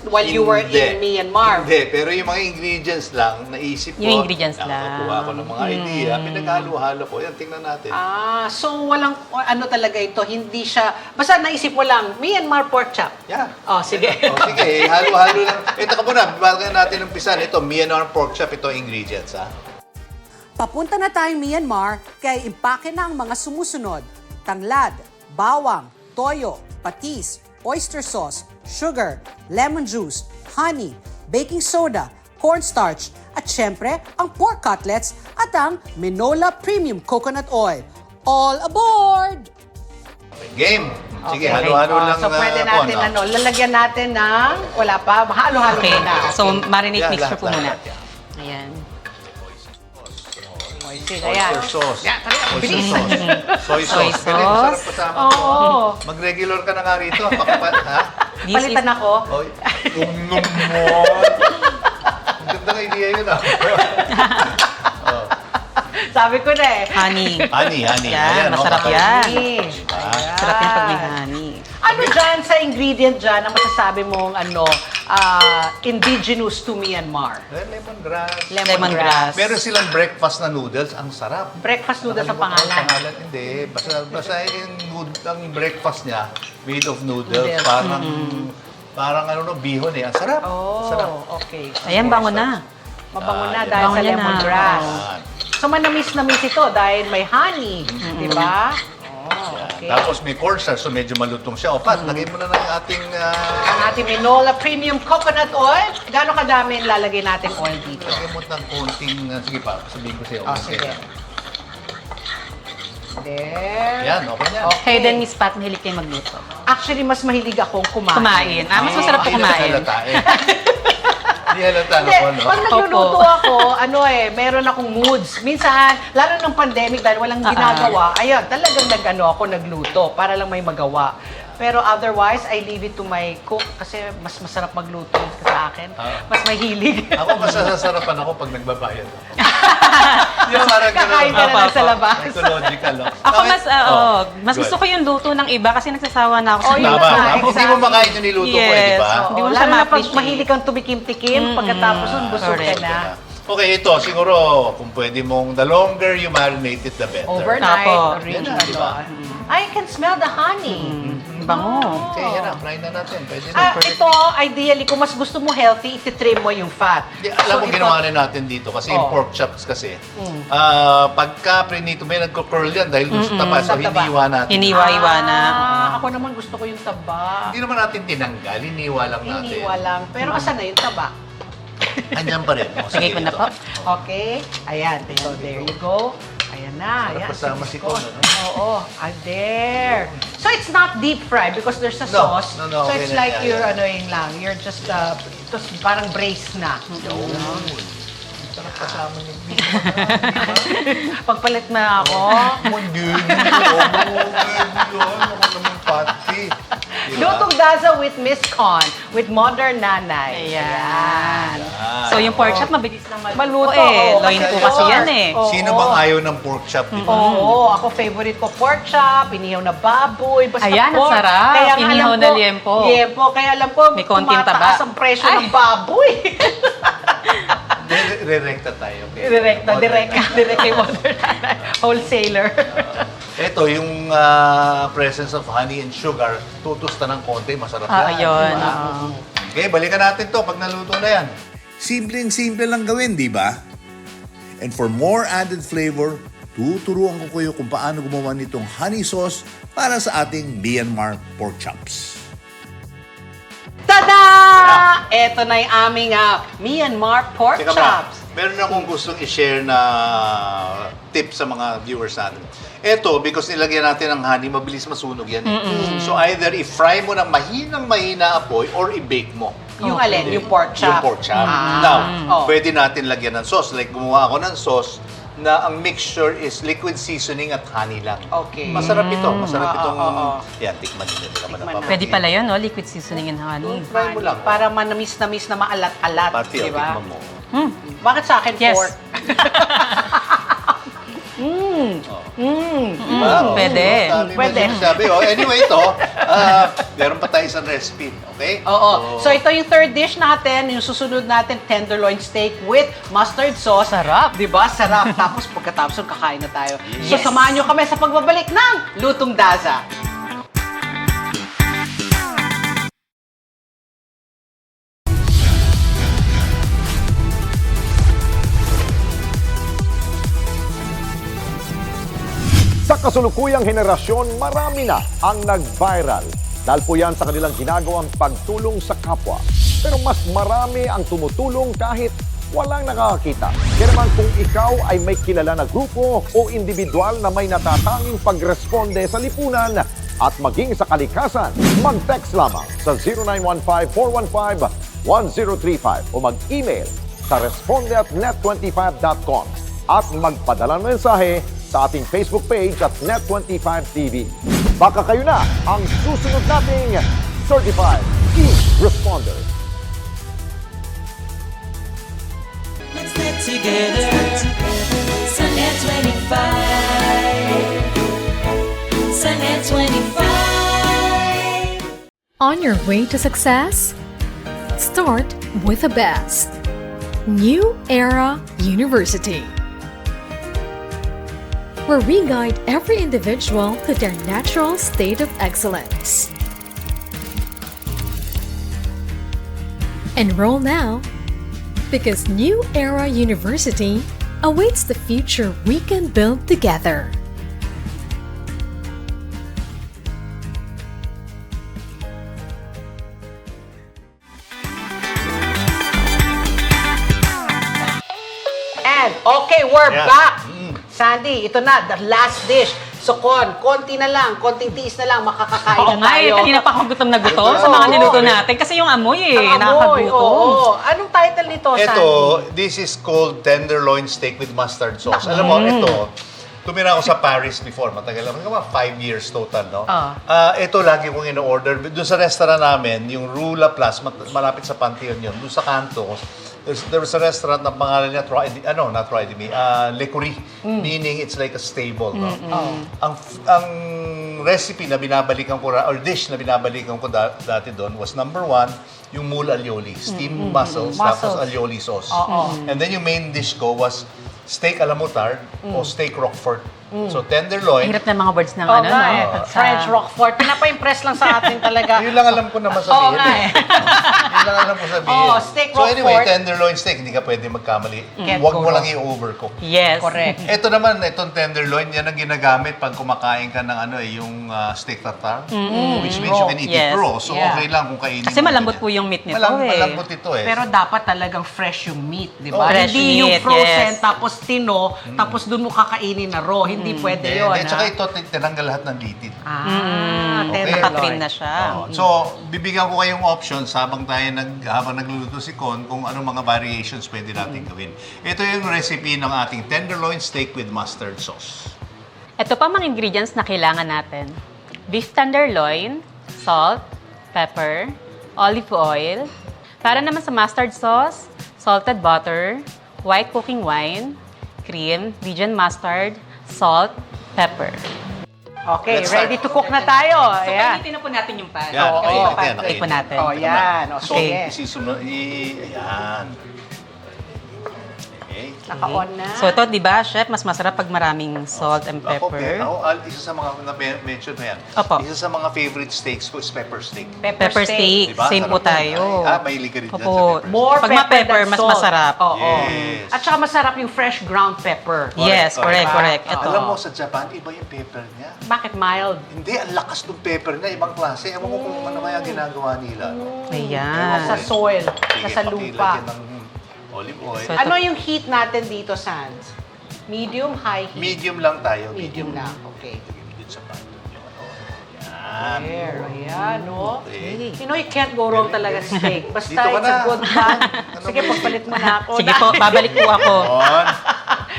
while you were in Myanmar. Hindi, pero yung mga ingredients lang, naisip ko. Yung ingredients lang. Nakakuha ko ng mga idea, pinaghalo-halo ko. Yan, tingnan natin. So walang ano talaga ito, hindi siya, basta naisip mo lang, Myanmar pork chop. Yeah. Oh, sige. Sige, halo-halo lang. Ito ka muna, bago natin umpisan. Ito, Myanmar pork chop, ito ingredients, ha? Papunta na tayong Myanmar, kaya impake na ang mga sumusunod. Tanglad, bawang, toyo, patis, oyster sauce, sugar, lemon juice, honey, baking soda, cornstarch, at syempre, ang pork cutlets at ang Minola Premium Coconut Oil. All aboard! Game. Okay. Sige, halo-halo lang. So pwede ako, natin no? lalagyan natin ng, wala pa, halo-halo Okay. na. So, marinate Yeah, mixture po lahat, muna. lahat, Ayan. Ayan. Oyster sauce. Yeah, talaga, Oyster bilis. sauce. Soy Soy sauce. Pero masarap sauce. kasama Oo. ko. Mag-regular ka na nga rito. Ha? This Palitan is- ako. Oy, num mo. Ang ganda ng idea yun, ah. Sabi ko na eh. Honey. Honey. Yan, Ayan, masarap okay. yan. Diba? Sarap yan pag may honey. Ano dyan sa ingredient dyan ang masasabi mong indigenous to Myanmar? Lemongrass. Lemongrass. Meron silang breakfast na noodles. Ang sarap. Breakfast noodles ang Nakalimutan ko pangalan. ang Hindi. Basta ang breakfast niya, made of noodles. Noodles. Parang bihon eh. Ang sarap. Sarap. Oh, okay. Ayan, bango na. Mabango na yan. dahil sa Bango yan na. lemongrass. Yan. So manamis-namis ito dahil may honey. Di ba? Oh, okay. Tapos may cornstarch, so medyo malutong siya. O Pat, lagay mo na ng ating... Ang ating Minola Premium Coconut Oil. Gaano kadami lalagay natin oil dito? Lagay mo ng konting... sige pa, sabihin ko sa'yo. Oh, sige. There. Yan, okay yan. Okay. Kayo din, Miss Pat, mahilig kayo magluto. Actually, mas mahilig akong kumain. Kumain. Mas masarap po kumain. Hindi halata Hindi, ako, no? pag nagluluto ako, meron akong moods. Minsan, lalo ng pandemic, dahil walang ginagawa, ayun, talagang nagluto para lang may magawa. Pero otherwise, I leave it to my cook kasi mas masarap magluto sa akin. Mas mahilig. Ako mas nasasarapan ako pag nagbabayad ako. Yung parang Kakain ka na lang sa labas. Psychological. Ako mas Good. gusto ko yung luto ng iba kasi nagsasawa na ako sa Oh, yun luto. na. Tama. Hindi mo makain yung niluto ko eh, di ba? Yes. Hindi mo siya Lalo na pag ma-appreciate. mahilig kang tumikim-tikim, pagkatapos nun busog ka Correct. na. Okay, ito, siguro, kung pwede mong, the longer you marinate it, the better. Overnight, Tapo. rin, Yan na, di ba? I can smell the honey. Bango. Okay, yan na, fry na natin. Pwede na. Ito, ideally, kung mas gusto mo healthy, ititrim mo yung fat. Di, alam mo, ito- ginawa rin natin dito kasi yung Oh. pork chops kasi, pagka prinito, may nagko-curl yan dahil dun sa taba, so Sa taba. hiniwa natin. Hiniwa-iwa na. Ako naman gusto ko yung taba. Hindi naman natin tinanggal, hiniwa lang natin. Hiniwa lang. Pero asan na yung taba? Andyan pa rin. O, Lagay ko na ito. po. Okay. Ayan. So, there you go. Ayan na. Sarap Ayan. kasama si Con, ano? Oo. There. So, it's not deep fried because there's a No. sauce. No, So, okay it's na like yan. you're, lang, you're just, parang braised na. Sarap kasama niyo. Pagpalit na ako. Hindi. Ako naman pati. Diba? Lutong Daza with Miss Con, with Modern Nanay. Ayan. So yung pork chop, mabilis lang Maluto, eh. oo. Loin po Kasi kasi pork. yan eh. Oo. Sino bang ayaw ng pork chop, di ba? Oo, ako favorite ko pork chop, inihaw na baboy, basta Ayan, ang pork. sarap. Kaya nga Inihaw alam na ko- liempo. Liempo, kaya alam ko, May konting taba. tumataas ang presyo ng baboy. Re-recta tayo. Okay? Direkta kay Modern Nanay. Wholesaler. Ito, yung presence of honey and sugar, tutusta ng konti, masarap yan. Ayun. Diba? Okay, balikan natin to pag naluto na yan. Simpleng-simple lang gawin, di ba? And for more added flavor, tuturuan ko kayo kung paano gumawa nitong honey sauce para sa ating Myanmar pork chops. Tada! Ito na yung aming Myanmar pork Teka ba, chops. meron akong gustong i-share na tip sa mga viewers natin. Ito, because nilagyan natin ng honey, mabilis masunog yan. So either i-fry mo ng mahinang-mahina apoy or i-bake mo. Yung alin? Yung pork chop? Yung pork chop. Ah. Now, Oh. pwede natin lagyan ng sauce. Like, gumawa ako ng sauce na ang mixture is liquid seasoning at honey lang. Okay. Masarap ito. Masarap itong... oo. Yan, tikman nyo. Tikman na. Pwede pala yun, no? Liquid seasoning and honey. Try mo lang. Para manamis-namis na maalat-alat, Pati, di ba? tikman mo. Bakit sa akin Yes. pork? Diba? Pwede. Pwede. Sabi, anyway, ito, meron pa tayo isang recipe. Okay? Oo. So ito yung third dish natin, yung susunod natin, tenderloin steak with mustard sauce. Sarap. Di ba? Sarap. Tapos pagkatapos kakain na tayo. So Yes. samahan nyo kami sa pagbabalik ng Lutong Daza. Sa kasulukuyang henerasyon, marami na ang nag-viral. Dahil po yan sa kanilang ginagawang pagtulong sa kapwa. Pero mas marami ang tumutulong kahit walang nakakakita. Kaya naman kung ikaw ay may kilala na grupo o individual na may natatanging pagresponde sa lipunan at maging sa kalikasan, mag-text lamang sa 0915-415-1035 o mag-email sa responde@net25.com at magpadala ng mensahe sa ating Facebook page at Net25TV. Baka kayo na ang susunod nating Certified E-Responder. Let's get together. Sunnet 25. Sunnet 25. On your way to success? Start with the best. New Era University, where we guide every individual to their natural state of excellence. Enroll now, because New Era University awaits the future we can build together. And okay, we're Yeah. back. Sandy, ito na, the last dish. So, konti na lang, konting tiis na lang, makakakain Oo na nga eh, tayo. kanina pa akong gutom na gutom sa mga Oo. niluto natin. Kasi yung amoy eh, Ang amoy, nakakagutom. oo. Anong title nito, Sandy? Ito, this is called tenderloin steak with mustard sauce. Alam mo, ito, tumira ako sa Paris before, matagal lang, mga 5 years total, no? Ito, lagi kong in-order. Doon sa restaurant namin, yung Rue La Place, malapit sa Pantheon yun, doon sa kanto, there was a restaurant na pangalan niya, Le Curie, meaning it's like a stable, no? Ang recipe na binabalikan ko, or dish na binabalikan ko dati doon was number 1, yung mule alioli, steamed mussels, tapos alioli sauce. And then yung main dish ko was steak a la moutarde o steak roquefort. So tenderloin. Hirap na mga words ng Oo ano, nga no? eh. French Roquefort. Pinapa-impress lang sa atin talaga. Yun lang alam ko naman sabihin. Oo nga eh. Yun lang alam ko sabihin. Oo, steak so anyway, Roquefort. tenderloin steak, hindi ka pwede magkamali. Can't Huwag go mo wrong. lang i-overcook. Yes. Correct. Ito naman, itong tenderloin, yan ang ginagamit pag kumakain ka ng yung steak tartare. Which means you can eat it Yes. raw. So Yeah. okay lang kung kainin Kasi mo malambot ganyan. po yung meat nito eh. Malambot ito eh. Pero dapat talagang fresh yung meat, di ba? Oh, fresh Hindi yung meat, frozen, yes. tapos tino, tapos doon mo kakainin na raw. Hindi pwede yun. At saka ito, tinanggal lahat ng litid. Okay. Naka-trim na siya. So, bibigyan ko kayong options habang nagluluto si Con kung anong mga variations pwede natin gawin. Ito yung recipe ng ating tenderloin steak with mustard sauce. Ito pa mga ingredients na kailangan natin. Beef tenderloin, salt, pepper, olive oil. Para naman sa mustard sauce, salted butter, white cooking wine, cream, Dijon mustard, salt, pepper. Okay, Let's start. ready to cook na tayo. So, Ayan. painitin na po natin yung pan. Yan, Oo, okay, oo, natin, okay po natin. Oh, yan. O, So, sige. ayan. Okay. Okay. Naka-on na. So ito, di ba, chef, mas masarap pag maraming salt and pepper. Isa sa mga na-mention mo yan. Opo. Isa sa mga favorite steaks ko is pepper steak. Pepper steak. Diba? Same po Sarap tayo. yan. Mahilig ka rin dyan sa Opo. pepper More Pag pepper ma-pepper, than mas salt. masarap. Oo. Yes. At saka masarap yung fresh ground pepper. Yes, correct, Diba? correct. Ito. Alam mo, sa Japan, iba yung pepper niya. Bakit mild? Hindi, ang lakas ng pepper niya. Ibang klase. Ewan ko kung ano kaya ginagawa nila. Ayan. Sa soil, Sige, sa lupa. pakilagyan ng olive oil. So, Ano yung heat natin dito, Sans? Medium, high heat? Medium lang tayo. Medium lang, okay. Dito sa pan. Yung ano. Yan. There, ayan, no? Okay. You know, you can't go wrong talaga sa steak. Basta Dito ka it's a na. good pan. Ano Sige, ba yun? pagpalit mo na ako. Sige po, babalik po ako. On.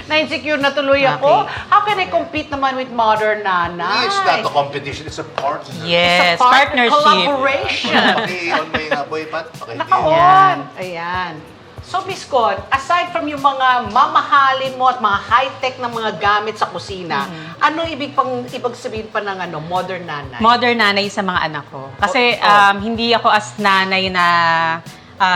Na-insecure na tuloy ako. How can I compete naman with modern nanay? It's not a competition, it's a partner. Yes, It's a partnership. collaboration. Paki-on mo yung boy, Pat. Naka-on. Ayan. So, Miss Con, aside from yung mga mamahalin mo at mga high-tech na mga gamit sa kusina, ano ibig sabihin pa ng modern nanay? Modern nanay sa mga anak ko. Kasi hindi ako as nanay na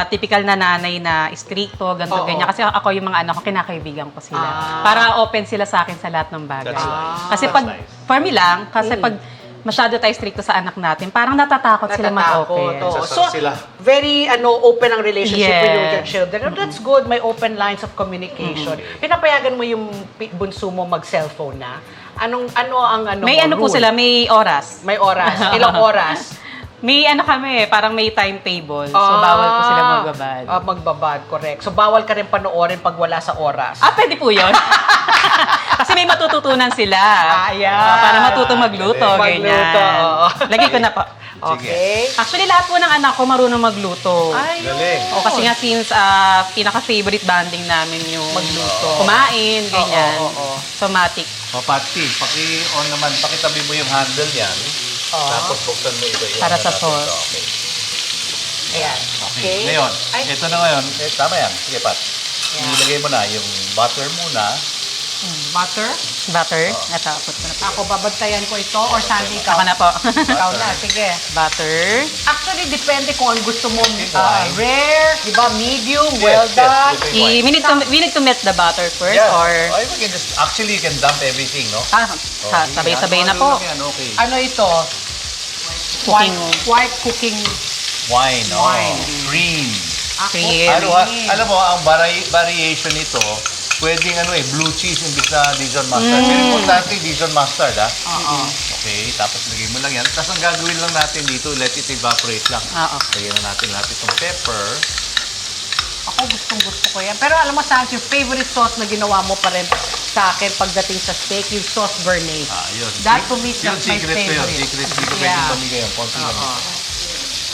typical na nanay na stricto, ganito, Oo. ganyan. Kasi ako yung mga anak ko, kinakaibigan ko sila. Ah. Para open sila sa akin sa lahat ng bagay. That's nice. Kasi That's pag, nice. for me lang, kasi pag masyado tayo stricto sa anak natin, parang natatakot sila mag-open. oo. Sasar So, sila. very open ang relationship with your Yes. children. And that's good. May open lines of communication. Pinapayagan mo yung bunso mo mag-cellphone na? Ano ang May mo, ano po rule? sila, may oras. May oras. Ilang oras? May ano kami, parang may timetable. So, bawal po sila magbabad. Magbabad, correct. So, bawal ka rin panoorin pag wala sa oras. Pwede po yun. Kasi may matututunan sila. Ayan. Para matutong magluto, Magluto, ganyan. oo. Lagay ko na po. Okay. Actually, lahat po ng anak ko marunong magluto. Ayun. Galing. O kasi nga since pinaka-favorite banding namin yung Magluto. kumain, ganyan. Oo. So, matik. O, Patsy, paki-on naman. Pakitabi mo yung handle yan. Tapos buksan mo ito. Para sa sauce. Okay. Ayan. Okay. Ngayon, Ay. ito na ngayon. Tama yan. Sige, Pat. Ilagay mo na yung butter muna. Butter. Butter. Ito, put ko na po. Ako, babantayan ko ito or Sandy ikaw? Ako na po. Ikaw na, sige. Butter. Actually, depende kung ano gusto mo. Wine. Rare, di ba? Medium, well done. Yes, yes. We need to melt the butter first Yeah. or Ay, we can just, actually, you can dump everything, no? sabay-sabay na po. Yan, okay. Ano ito? Cooking. White cooking. Wine, oh. Wine. Cream. Cream. Alam mo, ang variation nito, pwedeng blue cheese imbis na Dijon mustard. Pero importante, Dijon mustard, ha? Okay, tapos lagay mo lang yan. Tapos ang gagawin lang natin dito, let it evaporate lang. Oo. Lagyan na natin lahat itong pepper. Ako gustong-gusto ko yan. Pero alam mo, Sans, yung favorite sauce na ginawa mo pa rin sa akin pagdating sa steak, yung sauce béarnaise. Yun. That to me is Yun, my secret ko yun. favorite. Secret, hindi ko Yeah. pwedeng pamigay yun. Konti lang.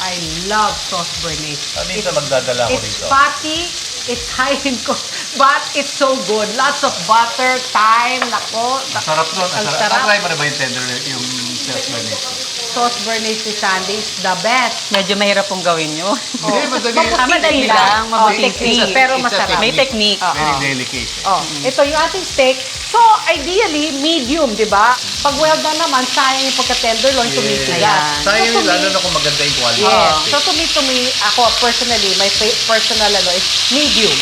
I love sauce béarnaise. Minsan magdadala ko It's rito. fatty, it's high in but it's so good. Lots of butter, thyme, nako. Sarap doon. Ang Sarap. sarap. Try mo na ba yung tender, yung sauce béarnaise? Sauce béarnaise ni Sandy is the best. Medyo mahirap pong gawin nyo. Hindi, madali. Madali lang, mabuti. technique, pero It's a masarap. May technique. Very delicate. Oh, ito yung ating steak. So, ideally, medium, di ba? Pag well done naman, sayang yung pagka-tenderloin, tumitigas. Ayan. Sayang So, to yun, lalo me- na kung maganda yung quality. Yes. ng So, steak. to me, ako personally, my personal is medium.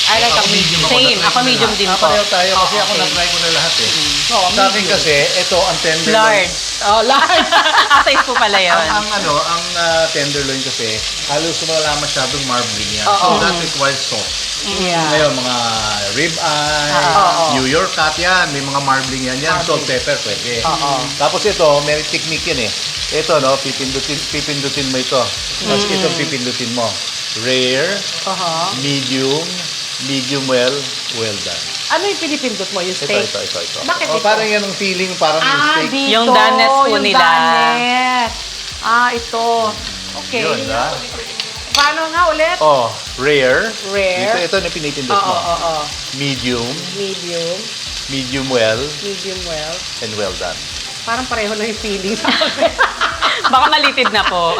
I like a medium. Same. Ako medium din po. Pareho tayo kasi ako okay. na-try ko na lahat eh. Oh, Sa akin medium. kasi, ito ang tenderloin. Large. Oh, large. Size po pala yun. Ang tenderloin kasi, halos wala masyadong marbling yan. So that requires sauce. Yeah. Ngayon, mga rib eye, New York cut yan, may mga marbling yan. Salt, pepper, pwede. Tapos ito, may technique yan eh. Ito, no, pipindutin mo ito. Tapos ito pipindutin mo. Rare, medium well done. Ano yung pinipindot mo? Yung steak? Ito. Bakit ito? Parang yan ang feeling, parang yung steak. dito. Yung doneness po yung nila. doneness. Ito. Okay. Yun, ha? Paano nga ulit? Rare. Rare. Ito na pinipindot mo. Medium, Medium. medium well, Medium well. and well done. Parang pareho na yung feeling sa akin. Baka malitid na po.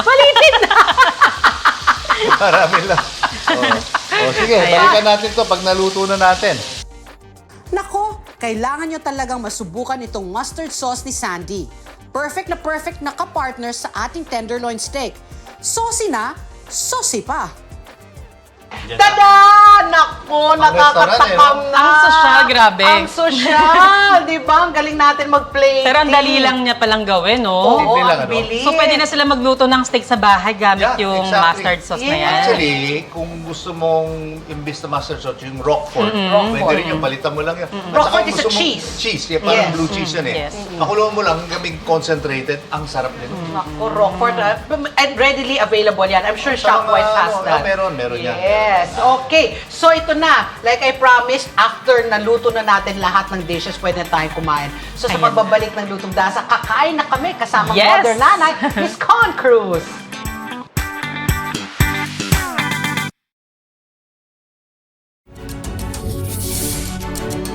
Marami lang. Sige, balikan natin to pag naluto na natin. Nako, kailangan nyo talagang masubukan itong mustard sauce ni Sandy. Perfect na kapartner sa ating tenderloin steak. Saucy na, saucy pa. Tada! Nako, Ang restaurant, nakakatakam na. Ang sosyal, grabe. Ang sosyal, di ba? Ang galing natin mag-play. Pero ang dali lang niya palang gawin, no? Oo, Simple lang, ang ano? bilis. So, pwede na sila magluto ng steak sa bahay gamit Yeah, yung exactly. mustard sauce na Yes. yan. Actually, kung gusto mong imbis na mustard sauce, yung Roquefort, pwede rin yung palitan mo lang yan. At saka Roquefort kung is a gusto mong cheese. Cheese, yeah, parang Yes. blue cheese yan eh. Yes. Pakuloan mo lang, gaming concentrated, ang sarap din. Nako, Roquefort. And readily available yan. I'm sure Shopwise has that. Meron yan. Yes. Okay. So ito na. Like I promised, after naluto na natin lahat ng dishes, pwede na tayong kumain. So sa Ayan. pagbabalik ng Lutong Dasa, kakain na kami kasama Yes. Mother Nanay, Miss Con Cruz.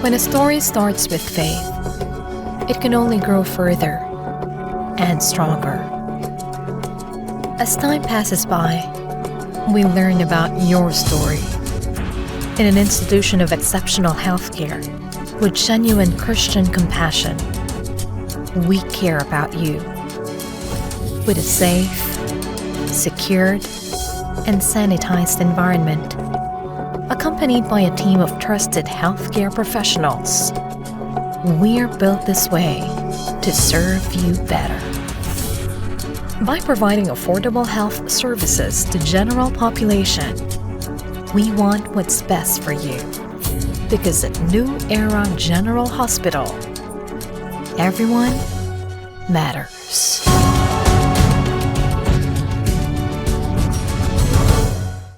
When a story starts with faith, it can only grow further and stronger. As time passes by, we learn about your story. In an institution of exceptional healthcare, with genuine Christian compassion, we care about you. With a safe, secured, and sanitized environment, accompanied by a team of trusted healthcare professionals, we're built this way to serve you better. By providing affordable health services to general population, we want what's best for you. Because at New Era General Hospital, everyone matters.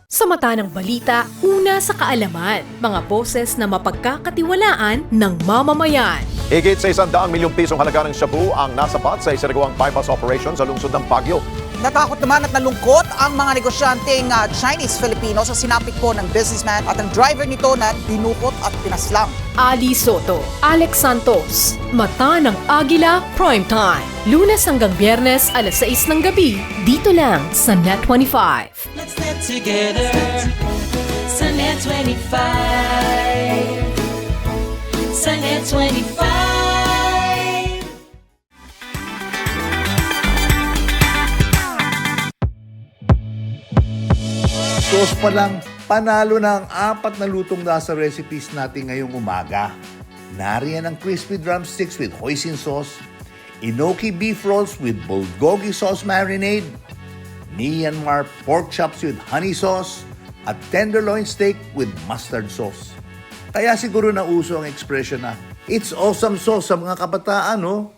Sa mata ng balita, una sa kaalaman, mga boses na mapagkakatiwalaan ng mamamayan. Higit sa 100 milyong pisong halaga ng shabu ang nasapat sa isinagawang bypass operation sa lungsod ng Baguio. Natakot naman at nalungkot ang mga negosyanteng Chinese-Filipino sa sinapit po ng businessman at ang driver nito na dinukot at pinaslang. Ali Soto, Alex Santos, Mata ng Agila Primetime. Lunes hanggang Biyernes, alas 6 ng gabi, dito lang sa Net25. Let's get together. Sa Net 25. Sa Net 25. Sauce pa lang, panalo na ang 4 na lutong nasa recipes natin ngayong umaga. Nariyan ang crispy drumsticks with hoisin sauce, enoki beef rolls with bulgogi sauce marinade, Myanmar pork chops with honey sauce, at tenderloin steak with mustard sauce. Kaya siguro nauso ang expression na, "It's awesome sauce" sa mga kabataan, no?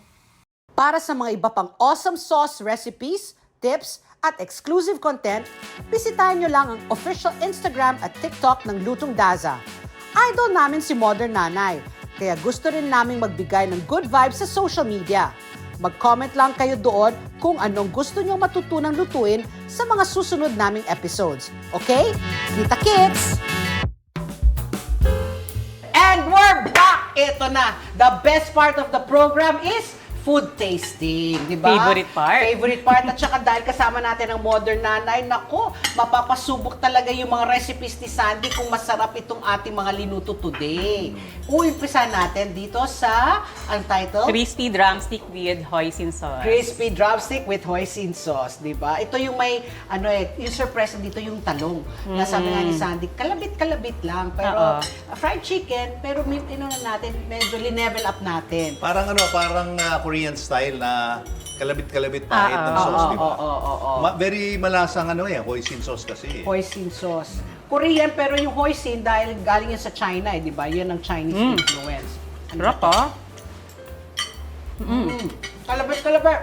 Para sa mga iba pang awesome sauce recipes, tips, at exclusive content, bisitahin nyo lang ang official Instagram at TikTok ng Lutong Daza. Idol namin si Modern Nanay, kaya gusto rin naming magbigay ng good vibes sa social media. Mag-comment lang kayo doon kung anong gusto nyong matutunang lutuin sa mga susunod naming episodes. Okay? Kita-kits! And we're back! Ito na. The best part of the program is food tasting, di ba? Favorite part. Favorite part. At saka dahil kasama natin ang Modern Nanay, nako, mapapasubok talaga yung mga recipes ni Sandy kung masarap itong ating mga linuto today. Umpisa natin dito sa, ang title? Crispy drumstick with hoisin sauce. Crispy drumstick with hoisin sauce, di ba? Ito yung may, yung surprise dito yung talong. Na sabi nga ni Sandy, kalabit-kalabit lang. Pero, fried chicken, pero natin, medyo linevel up natin. Parang Korean style na kalabit-kalabit pahit ng sauce, di ba? Very malasang hoisin sauce kasi. Hoisin sauce. Korean, pero yung hoisin, dahil galing yan sa China, di ba? Yan ang Chinese influence. Sarap ah. Kalabit-kalabit.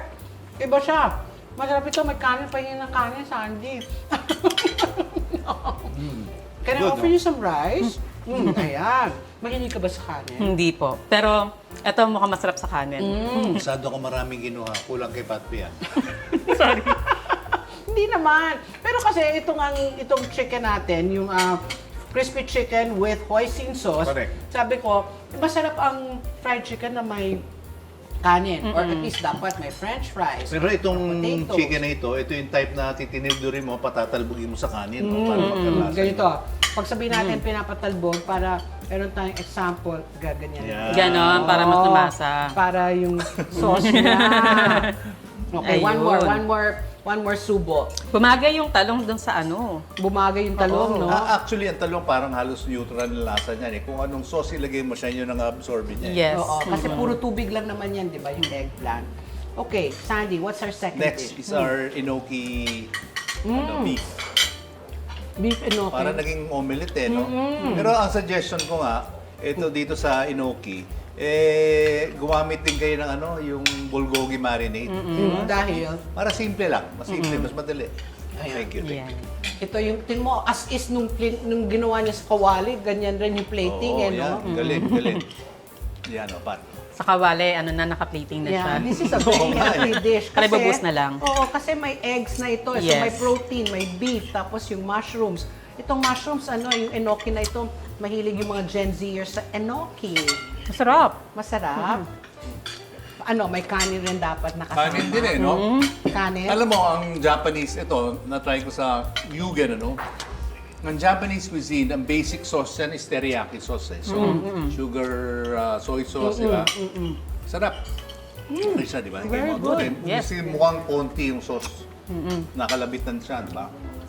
Iba siya. Masarap ito, may kanin, pahingin ng kanin, Sandy. Can I offer you some rice? Ayan. Mahilig ka ba sa kanin? Hindi po. Pero ito mukhang masarap sa kanin. Masyado ko maraming ginuha. Kulang kay Patpi yan. Hindi naman. Pero kasi itong chicken natin, yung crispy chicken with hoisin sauce, Correct. sabi ko, masarap ang fried chicken na may kanin. Or at least dapat may french fries. Pero itong potatoes. chicken na ito yung type na titinildurin mo, patatalbugin mo sa kanin. No? Para magkalasa. Ganito. Pag sabihin natin pinapatalbog para meron tayong example, gaganyan. Yeah. Ganon, para mas lumasa. Para yung sauce niya. Okay, Ayun. one more One more subo. Bumagay yung talong doon sa ano. Bumagay yung talong, no? Actually, ang talong parang halos neutral na lasa niyan eh. Kung anong sauce ilagay mo siya, yun ang absorbin niya. Yes. Oo, kasi puro tubig lang naman yan, di ba, yung eggplant. Okay, Sandy, what's our second Next dish? is our enoki beef. Beef enoki. Para naging omelette eh, no? Pero ang suggestion ko nga, ito dito sa enoki, gumamit din kayo ng yung bulgogi marinade. Dahil, Para simple lang. Mas simple, mas madali. Thank you. Yan. ito yung, tin mo, as is nung ginawa niya sa kawali, ganyan rin yung plating, Oo, no? yan. Galing. Yan, Pat. Sa kawali, na, naka-plating na siya. Yeah, this is a very healthy dish. Kaya bubus na lang. Oo, kasi may eggs na ito. So Yes. may protein, may beef, tapos yung mushrooms. Itong mushrooms, yung enoki na ito, mahilig yung mga Gen Zers sa enoki. Masarap. Masarap. May kanin rin dapat nakasama. Kanin din eh, no? Kanin? Alam mo, ang Japanese, ito, na-try ko sa Yugen, Ang Japanese cuisine, ang basic sauce yan is teriyaki sauce eh. So, sugar, soy sauce, di ba? Sarap. Okay siya, di ba? Very good. Yes. Kasi mukhang konti yung sauce. Nakalabitan siya, di ba?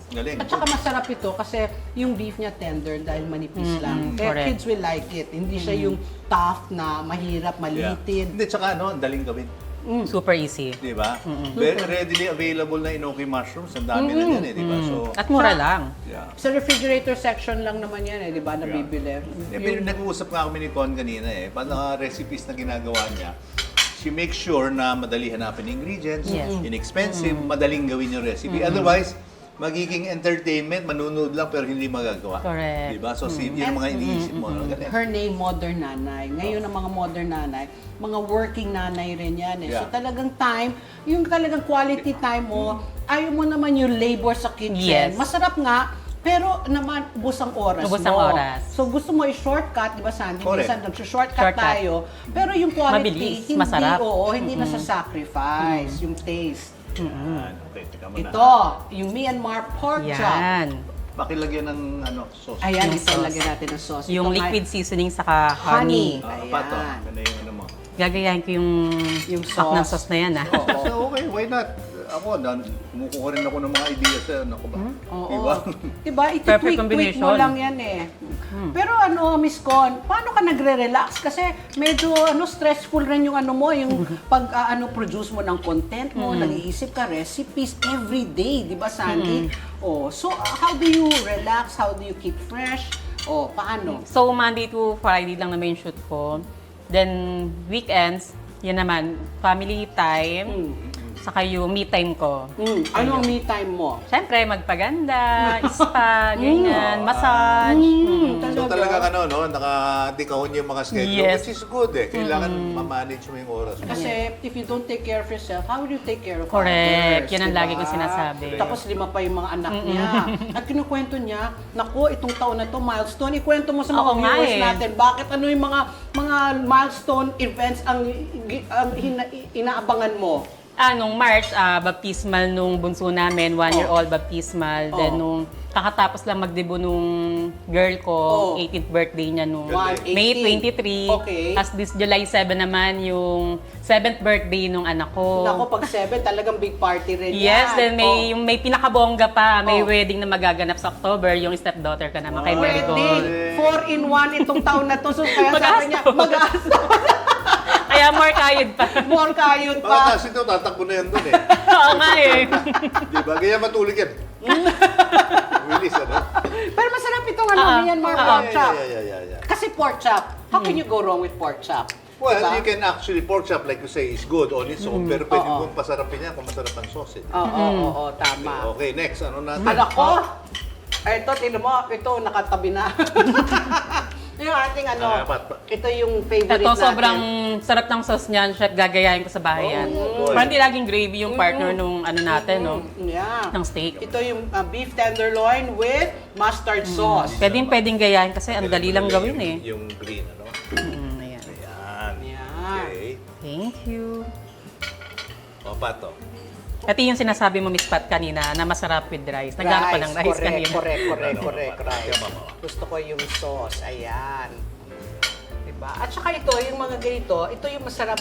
Galing. At saka masarap ito kasi yung beef niya tender dahil manipis lang. Kaya correct. kids will like it. Hindi siya yung tough na mahirap, Yeah. malitid. Hindi, tsaka ang daling gawin. Super easy. Di ba? Very readily available na enoki mushrooms. Ang dami na yan eh, di ba? So, At mura lang. yeah. Sa refrigerator section lang naman yan di ba, nabibili. Pero nag-uusap nga kami ni Con kanina eh, paano recipes na ginagawa niya, she makes sure na madali hanapin yung ingredients, Yes. inexpensive, madaling gawin yung recipe. Otherwise, magiging entertainment, manunood lang pero hindi magagawa. Correct. Diba? So, yun yung mga iniisip mo. Galing. Her name, Modern Nanay. Ngayon ang mga modern nanay, mga working nanay rin yan eh. So Yeah. talagang time, yung talagang quality time mo, ayaw mo naman yung labor sa kitchen. Yes. Masarap nga, pero naman, ubos ang oras Ubos ang mo. oras. So gusto mo i-shortcut, di ba Sandy? Correct. Minsan nag-shortcut Shortcut. tayo. Pero yung quality, Mabilis, hindi, masarap. hindi nasa-sacrifice, yung taste. Yan. Okay, tika mo na. Ito, yung Myanmar pork chop. Yan. Pakilagyan ng sauce. Ayan, Yung ito, sauce. lagyan natin ng sauce. Yung Ito nga- liquid seasoning saka honey. Pato, Ayan. ano yung ano mo? Gagayahin ko yung pack ng sauce na yan, ah. So, okay, why not? Ako, kumukuha rin ako ng mga ideas. Ako ba? Oo. Diba? Diba? Perfect Iti-tweak-tweak combination. mo lang yan eh. Pero Miss Con, paano ka nagre-relax? Kasi medyo stressful rin yung yung produce mo ng content mo, nag-iisip ka, recipes, every day, di ba Sandy? So how do you relax? How do you keep fresh? Paano? So, Monday to Friday lang naman yung shoot ko. Then, weekends, yan naman, family time, saka yung me time ko. Ano ang me time mo? Siyempre, magpaganda, spa, ganyan, massage. So talaga nakadikahon yung mga schedule, Yes. which is good eh. Kailangan ma-manage mo yung oras mo. Kasi if you don't take care of yourself, how will you take care of Correct. others? Yan ang diba? lagi kong sinasabi. Tapos 5 pa yung mga anak niya. At kinukwento niya, naku, itong taon na to milestone. Ikwento mo sa mga Oo nga viewers eh. natin. Bakit yung mga milestone events ang inaabangan mo? Nung March, baptismal nung bunso namin, 1-year-old baptismal. Then nung kakatapos lang magdebo nung girl ko, 18th birthday niya nung May 23. Okay. As this July 7 naman yung 7th birthday nung anak ko. Naku, pag 7, talagang big party rin Yes, yan. then may pinakabongga pa, may wedding na magaganap sa October, yung stepdaughter ka naman kay Mary Wedding, Gold. 4-in-1 itong taon na to. So kaya sabi niya, mag-aasta. Kaya more kayod pa. More kayod Baka pa. kasi ito, tatakbo na yan dun eh. Oo nga eh. Di ba? Kaya matulog yan. Willis, ano? Pero masarap itong Myanmar pork chop. Yeah. Kasi pork chop, how can you go wrong with pork chop? Well, Diba? you can actually, pork chop, like you say, is good on its own, pero pwede mong pasarapin yan kung masarap ang sausage. Oo, tama. Okay, next, ano natin? Anak ko, ito, tingnan mo, ito, nakatabi na. Yung ating ito yung favorite Ito, natin. sobrang sarap ng sauce niyan, chef. Gagayahin ko sa bahay yan. boy. Parang di laging gravy yung partner nung natin, no? Yeah. Ng steak. Ito yung beef tenderloin with mustard sauce. Pwedeng gayahin kasi ang dali lang gawin eh. Yung green, ano? Ayan. Ayan. Yeah. Okay. Thank you. O, pato. At yung sinasabi mo, Miss Pat, kanina, na masarap with rice. Naghanap pa ng rice kanina. Correct. Rice. Gusto ko yung sauce. Ayan. Diba? At saka ito, yung mga ganito, ito yung masarap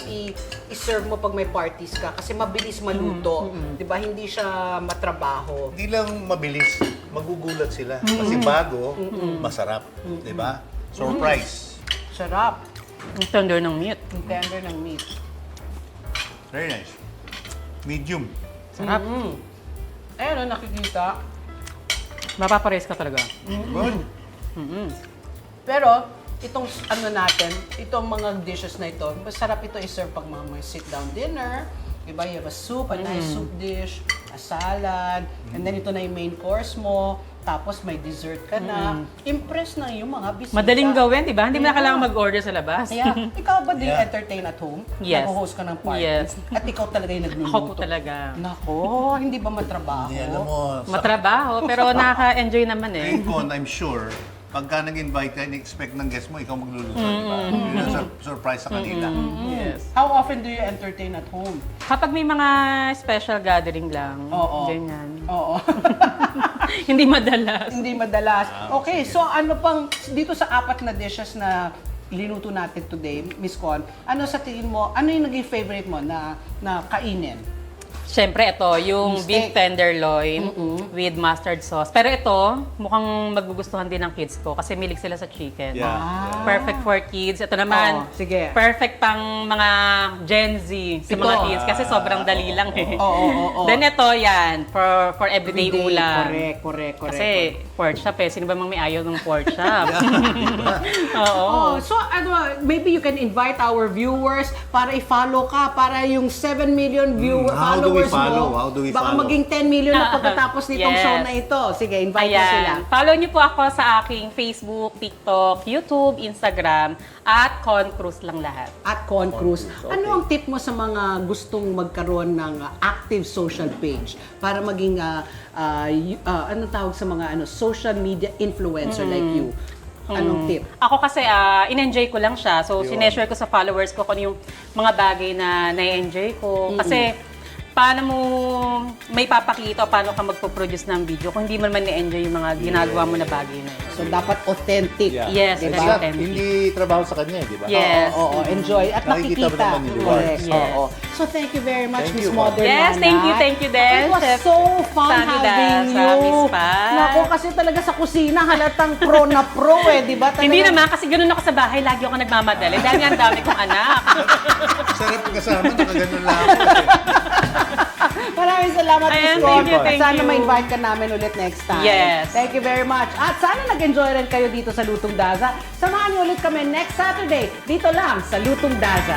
i-serve mo pag may parties ka kasi mabilis maluto. Diba? Hindi siya matrabaho. Hindi lang mabilis, magugulat sila. Kasi bago, masarap. Di ba? Surprise. Sarap. Ang tender ng meat. Ang tender ng meat. Very nice. Medium. Sarap. Ayan, nakikita. Mapapares ka talaga. Good. Pero, itong ano natin, itong mga dishes na ito, masarap ito i-serve pag mga may sit-down dinner. Diba? You have a soup, a nice soup dish, a salad, and then ito na yung main course mo, tapos may dessert ka na. Impress na yung mga bisita. Madaling gawin, di ba? Hindi mo na Yeah. kailangan mag-order sa labas. Yeah. Ikaw ba din entertain at home? Yes. Nag-host ka ng party? Yes. At ikaw talaga yung nagluluto? Ako po talaga. Nako, hindi ba matrabaho? Hindi, alam mo, Matrabaho, pero nakaka-enjoy naman eh. ngayon ko, I'm sure, pagka nag-invite ka, in-expect ng guest mo, ikaw magluluto, di ba? Yun ang surprise sa kanila. Yes. How often do you entertain at home? Kapag may mga special gathering lang, Oo. ganyan. Oo. Hindi madalas. Hindi madalas. Okay, so ano pang, dito sa 4 na dishes na linuto natin today, Miss Con, ano sa tingin mo, ano yung naging favorite mo na kainin? Siyempre, ito, yung Yung beef steak. tenderloin with mustard sauce. Pero ito, mukhang magugustuhan din ng kids ko kasi milig sila sa chicken. Yeah. Perfect for kids. Ito naman, Oo, sige. perfect pang mga Gen Z sa mga Ito. kids kasi sobrang dali lang eh. Oo. Then ito, yan, for everyday ulam. Correct. Kasi pork chop eh. Sino ba mang may ayaw ng pork chop? Oo. Oh, so ano, maybe you can invite our viewers para i-follow ka, para yung 7 million How do we followers follow? mo, How do we baka follow? maging 10 million na pagkatapos nitong Yes. show na ito. Sige, invite mo sila. Ayan. Follow niyo po ako sa aking Facebook, TikTok, YouTube, Instagram, at Con Cruz lang lahat. At Con Cruz. Ano ang tip mo sa mga gustong magkaroon ng active social page para maging anong tawag sa mga social media influencer like you? Anong tip? Ako kasi, in-enjoy ko lang siya. So, sineshare ko sa followers ko kung ano yung mga bagay na na-enjoy ko. Kasi, paano mo may papakita o paano ka magpo-produce ng video kung hindi mo naman na-enjoy yung mga ginagawa mo na bagay na yun. So, dapat authentic. Yeah. Yes, Diba? very authentic. Hindi trabaho sa kanya, di ba? Yes. Oo, enjoy. At Nakikita mo nakikita. naman yung Correct. rewards. Yes. Oo. So, thank you very much, Thank Miss you. Modern Yes, Nana. thank you din, It was Chef so fun Sandy having sa you. Miss Pat. Naku, kasi talaga sa kusina, halatang pro na pro di ba? Hindi naman, kasi ganun ako sa bahay, lagi ako nagmamadali. Dahil nga ang dami kong anak. Sarap kasama, nakaganon lang ako. Maraming salamat, Miss Ayan, Con. thank Sana you. ma-invite ka namin ulit next time. Yes. Thank you very much. At sana nag-enjoy rin kayo dito sa Lutong Daza. Samahan niyo ulit kami next Saturday, dito lang sa Lutong Daza.